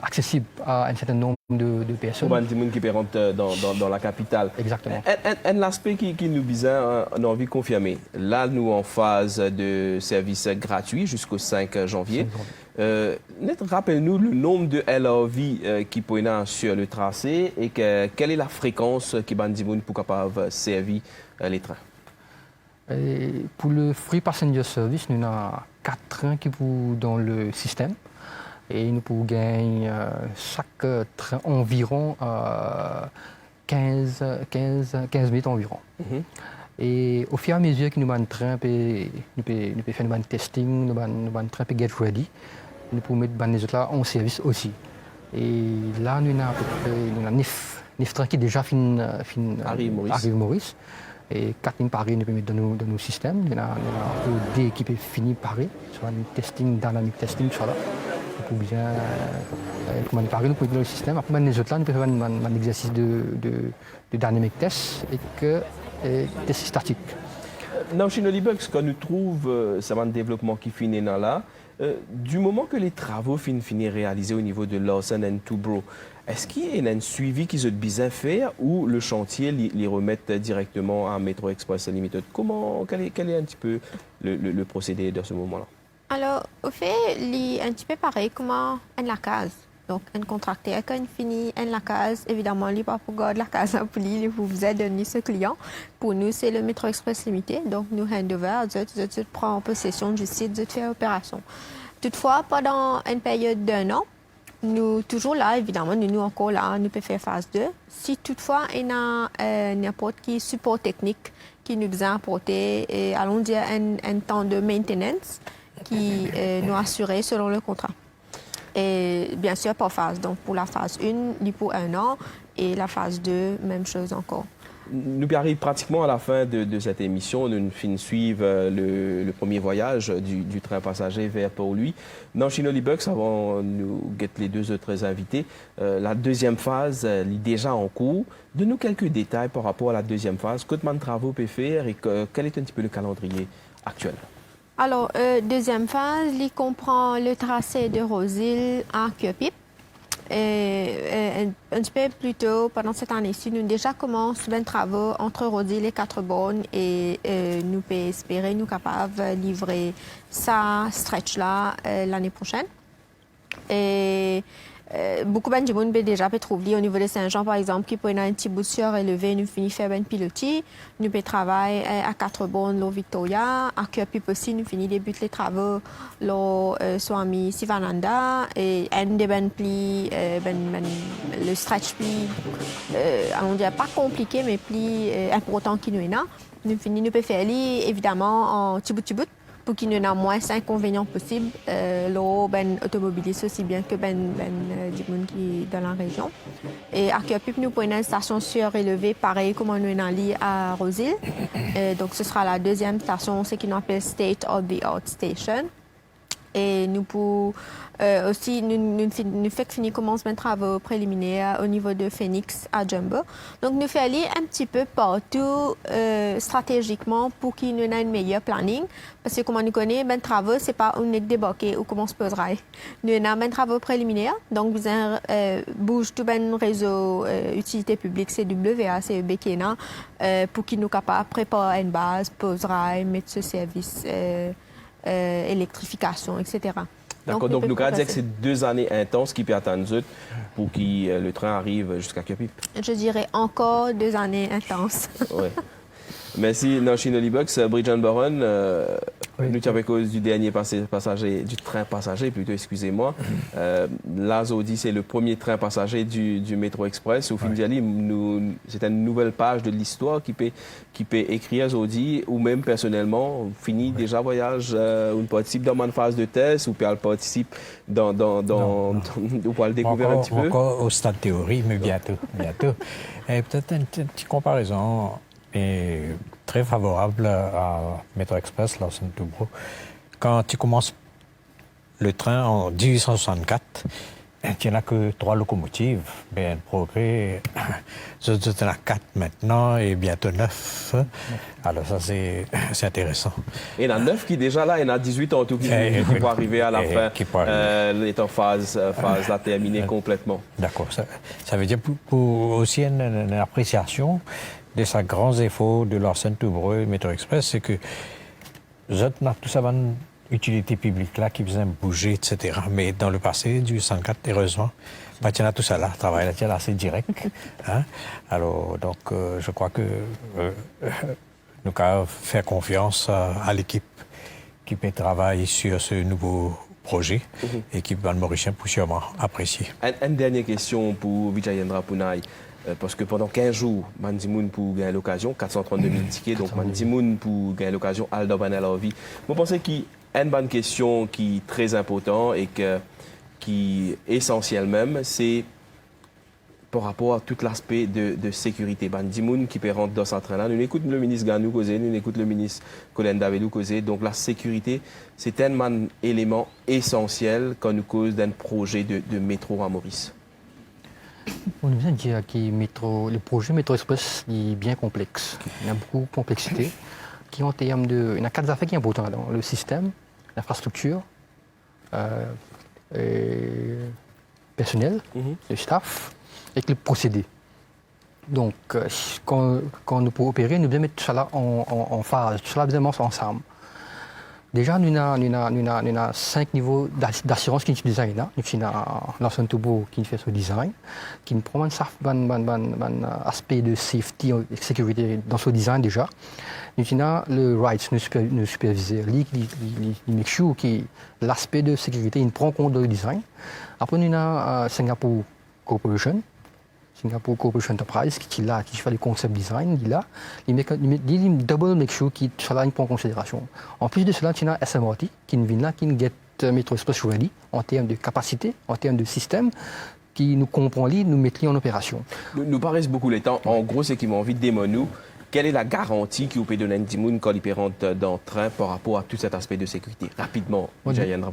accessible à un certain nombre de personnes. Pour les gens qui rentrent dans la capitale. Exactement. Un aspect qui nous bizarre, on a envie de confirmer. Là, nous en phase de service gratuit jusqu'au 5 janvier. Rappelle-nous le nombre de LRV qui peut être sur le tracé et quelle est la fréquence qui va pour capable servir les trains. Et pour le Free Passenger Service, nous avons 4 trains qui sont dans le système. Et nous pouvons gagner chaque train environ 15 minutes environ. Et au fur et à mesure que nous avons un train, nous pouvons faire un testing, nous avons un train get ready, nous pouvons mettre les autres là en service aussi. Et là, nous avons 9 trains qui déjà fin Maurice. Et 4 lignes Paris nous permettent dans nos systèmes. Il y a des équipes finies Paris, soit un testing, dynamic testing, soit là. Pour bien comment Paris nous pouvons dans le système. Après, les autres là, nous pouvons faire un exercice de dynamic test et que test statique. Dans Chinolibugs, quand nous trouvons ce développement qui finit là, du moment que les travaux finissent réalisés au niveau de Lawson & Toubro, est-ce qu'il y a un suivi qu'ils ont besoin de faire ou le chantier les remettent directement à Metro Express Limited? Quel est un petit peu le procédé de ce moment-là? Alors, au fait, il est un petit peu pareil comme la case. Donc, un contracteur, quand il finit la case, évidemment, il n'est pas pour garder la case pour lui, vous avez donné ce client. Pour nous, c'est le Metro Express Limited. Donc, nous handover, nous prenons possession du site, nous faisons l'opération. Toutefois, pendant une période d'1 an, nous toujours là, évidemment, nous encore là, nous pouvons faire phase 2. Si toutefois, il y a n'importe quel support technique qui nous a apporté, allons dire, un temps de maintenance qui nous assuré selon le contrat. Et bien sûr, par phase. Donc, pour la phase 1, il est pour 1 an et la phase 2, même chose encore. Nous arrivons pratiquement à la fin de cette émission. Nous finissons suivre le premier voyage du train passager vers Port-Louis. Dans Chinolibugs, avant de nous guetter les deux autres invités, la deuxième phase est déjà en cours. Donne-nous quelques détails par rapport à la deuxième phase. Combien de travaux peut faire et quel est un petit peu le calendrier actuel? Alors, deuxième phase, il comprend le tracé de Rosehill à Cueupip. Un petit peu plus tôt, pendant cette année-ci, nous avons déjà commencé les travaux entre Rosehill et Quatre-Bornes et nous pouvons espérer nous capables de livrer ça stretch-là l'année prochaine. Et beaucoup de gens déjà trouver au niveau de Saint-Jean, par exemple, qui peut un petit bout de surélevé, nous finissons faire un pilotis. Nous pouvons travailler à Quatre-Bornes, l'eau Victoria. À Cueupip aussi, nous finissons débuter les travaux, l'eau Swami Sivananda. Et un des plis, le stretch pli, on dirait pas compliqué, mais pli important qui nous est là. Nous pouvons faire évidemment en petit bout. Pour qu'il y ait moins d'inconvénients possibles, automobilistes aussi bien que des gens qui dans la région. Et à Cueupip, nous prenons une station surélevée, pareil comme nous avons à Rosehill. Donc ce sera la deuxième station, ce qu'on appelle State of the Art Station. Et nous pouvons aussi nous finir commencement de travaux préliminaires au niveau de Phoenix à Jumbo. Donc nous faisons aller un petit peu partout stratégiquement pour qu'il y ait un meilleur planning. Parce que comme nous connaissons, ben travaux, c'est pas on est débarqué ou comment on se posera. Nous avons des travaux préliminaires, donc nous bouge tout ben réseau utilité publique CWA, CEB qui est là, pour qu'il nous capable préparer une base, posera, mettre ce service. Électrification, etc. D'accord, donc nous avons dit que c'est 2 années intenses qui peuvent attendre pour que le train arrive jusqu'à Cueupip. Je dirais encore 2 années intenses. Oui. Merci, dans Chinolibugs, Bridget Baron. Nous avons cause du dernier passager, du train passager plutôt, excusez-moi. Là, Zodi, c'est le premier train passager du Métro Express. Au fin d'année, c'est une nouvelle page de l'histoire qui peut écrire Zodi, ou même personnellement, on finit déjà voyage, on participe dans une phase de test, ou on participe on va le découvrir un petit peu. Encore au stade théorie, mais bientôt. Et peut-être une petite comparaison est très favorable à Métro Express, Lawson Toubro. Quand tu commences le train en 1864, il n'y a que 3 locomotives. Bien, le progrès, il y en a 4 maintenant et bientôt 9. Alors ça, c'est intéressant. Et il y en a 9 qui déjà là, il y en a 18 en tout qui vont arriver à la fin. Est en phase là terminée complètement. D'accord. Ça veut dire pour aussi une appréciation de ces grands efforts de Lawson Toubro et Métro Express, c'est que tout ça va une utilité publique là qui faisait bouger, etc. Mais dans le passé, du 104, heureusement, il y a tout ça là, travail là, assez direct. Hein? Alors, donc, je crois que nous avons fait confiance à l'équipe qui peut travailler sur ce nouveau projet et qui va Mauricien pour sûrement apprécier. Une dernière question pour Vijayendra Punai. Parce que pendant 15 jours, Mandimoun pour gagner l'occasion, 432 000 tickets, donc Mandimoun pour gagner l'occasion, Aldo Banalavi. Vous pensez qu'il y a une bonne question qui est très importante et qui est essentielle même, c'est par rapport à tout l'aspect de sécurité. Mandimoun qui peut rentrer dans ce train-là, nous écoutons le ministre Ganou causer, nous écoutons le ministre Colin Davidou causer. Donc la sécurité, c'est un élément essentiel quand nous cause d'un projet de métro à Maurice. On nous a dit que le projet Métro Express est bien complexe. Il y a beaucoup de complexité. Il y a 4 affaires qui sont importantes dans le système, l'infrastructure, personnel, le staff et le procédé. Donc, quand nous pouvons opérer, nous devons mettre tout ça là en phase, tout ça devons mettre ensemble. Déjà, nous avons 5 niveaux d'assurance qui sont design. Nous avons Lawson Toubro qui fait ce design, qui prend un aspect de safety et de sécurité dans ce design déjà. Nous avons le rights, nous superviseur, qui make sure que l'aspect de sécurité il prend compte du design. Après, nous avons Singapore Corporation Enterprise qui est là, qui fait le concept design, il double make sure qu'il soit prend en considération. En plus de cela, il y a SMRT qui vient là, qui get Métro Express ready en termes de capacité, en termes de système, qui nous comprend, nous met en opération. Nous paraissent beaucoup les temps. En gros, c'est qu'ils m'ont envie de démontrer nous. Quelle est la garantie que vous pouvez donner à Ndimoun quand il rentre dans le train par rapport à tout cet aspect de sécurité? Rapidement,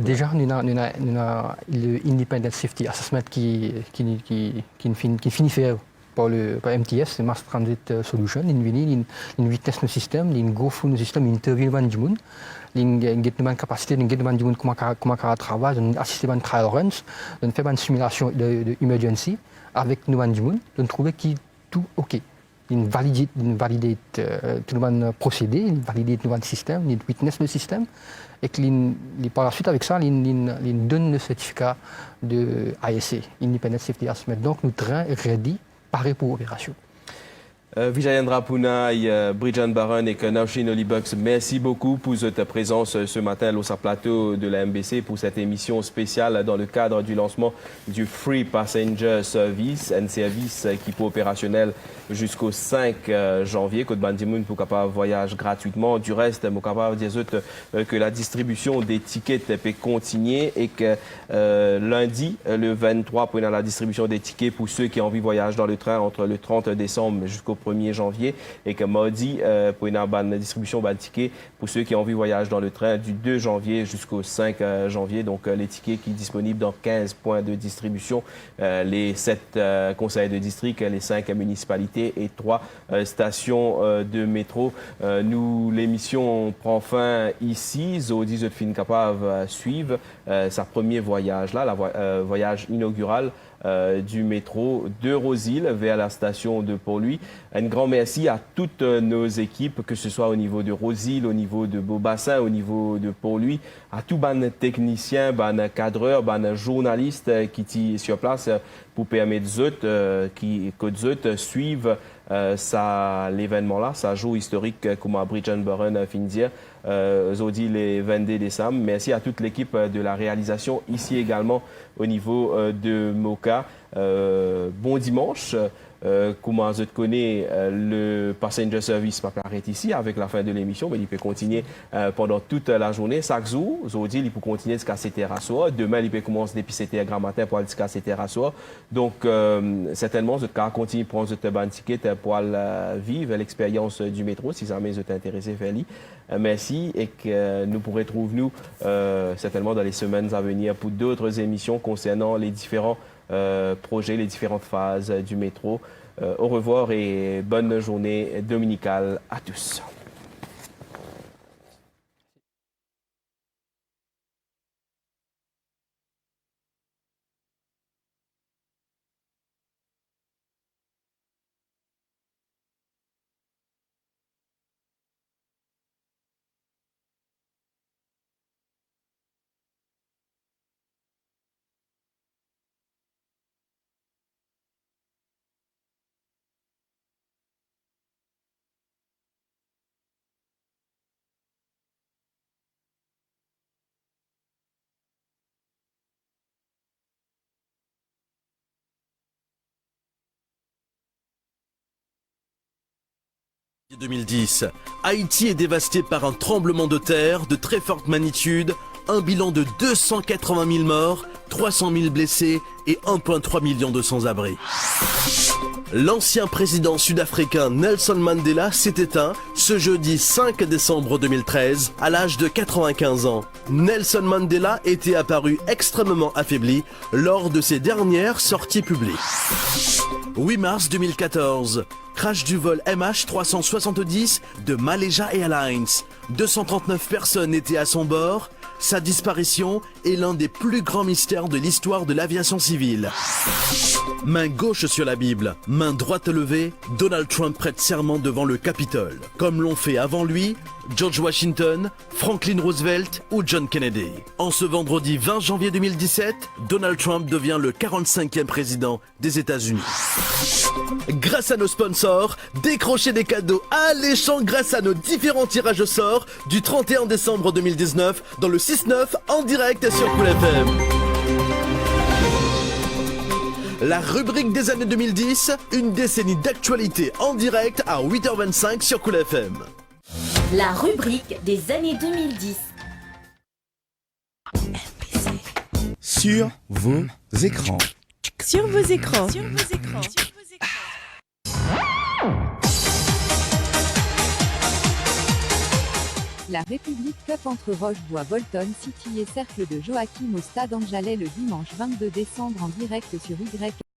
déjà, nous avons le Independent Safety Assessment qui finit faire par MTS, c'est Mass Transit Solution. Ils vitesse nos systèmes, ils go through nos systèmes, ils interviennent dans Ndimoun, ils get une capacité, ils get Ndimoun comment travailler, ils assistent à une trial runs, ils font une simulation d'emergency avec nous Ndimoun, ils trouvent que tout OK. Ils valident tout le procédé, ils valident tout le système, ils witness le système, et par la suite avec ça, ils donnent le certificat de ISA, Independent Safety Assessment. Donc, nous train ready, paré pour opération. Vijayendra Punai, Bridjan Baron et Naushin Olibucks, merci beaucoup pour votre présence ce matin au plateau de la MBC pour cette émission spéciale dans le cadre du lancement du Free Passenger Service, un service qui est opérationnel jusqu'au 5 janvier. Côte Bandimoun pour capable voyage gratuitement. Du reste, je capable dire que la distribution des tickets peut continuer et que lundi, le 23, pour la distribution des tickets pour ceux qui ont envie de voyager dans le train entre le 30 décembre jusqu'au 1er janvier et que mardi, pour une distribution de tickets pour ceux qui ont envie de voyager dans le train du 2 janvier jusqu'au 5 janvier. Donc, les tickets qui sont disponibles dans 15 points de distribution, les 7 conseils de district, les 5 municipalités et 3 stations de métro. L'émission prend fin ici. Zodi Zotfin capable suivre sa premier voyage là, voyage inaugural du métro de Rosil vers la station de Port-Louis. Un grand merci à toutes nos équipes, que ce soit au niveau de Rosil, au niveau de Beaubassin, au niveau de Port-Louis, à tous les techniciens, les cadreurs, les journalistes qui sont sur place pour permettre que suivent l'événement là, ça joue historique comme à Bridjan Baron fin dire. Zodi les 22 décembre. Merci à toute l'équipe de la réalisation ici également au niveau de Moka. Bon dimanche. Comment je connais le passenger service va arrêter ici avec la fin de l'émission, mais il peut continuer pendant toute la journée. Chaque jour, aujourd'hui, il peut continuer jusqu'à 7h à soir. Demain, il peut commencer depuis 7h grand matin pour aller jusqu'à 7h à soir. Donc, certainement, je vais continuer à prendre ce bon ticket pour aller vivre l'expérience du métro, si jamais vous êtes intéressé, Feli. Merci et que nous pourrons trouver nous certainement dans les semaines à venir pour d'autres émissions concernant les différents projets, les différentes phases du métro. Au revoir et bonne journée dominicale à tous. En 2010, Haïti est dévasté par un tremblement de terre de très forte magnitude, un bilan de 280 000 morts, 300 000 blessés et 1,3 million de sans-abri. L'ancien président sud-africain Nelson Mandela s'est éteint ce jeudi 5 décembre 2013 à l'âge de 95 ans. Nelson Mandela était apparu extrêmement affaibli lors de ses dernières sorties publiques. 8 mars 2014, crash du vol MH370 de Malaysia Airlines. 239 personnes étaient à son bord. Sa disparition est l'un des plus grands mystères de l'histoire de l'aviation civile. Main gauche sur la Bible, main droite levée, Donald Trump prête serment devant le Capitole, comme l'ont fait avant lui George Washington, Franklin Roosevelt ou John Kennedy. En ce vendredi 20 janvier 2017, Donald Trump devient le 45e président des États-Unis. Grâce à nos sponsors, décrochez des cadeaux alléchants grâce à nos différents tirages au sort du 31 décembre 2019 dans le 6-9 en direct sur Cool FM. La rubrique des années 2010, une décennie d'actualité en direct à 8h25 sur Cool FM. La rubrique des années 2010. Sur vos écrans. Sur vos écrans. Sur vos écrans. La République Cup entre Rochebois-Bolton City et Cercle de Joachim au Stade Anjalais le dimanche 22 décembre en direct sur Y.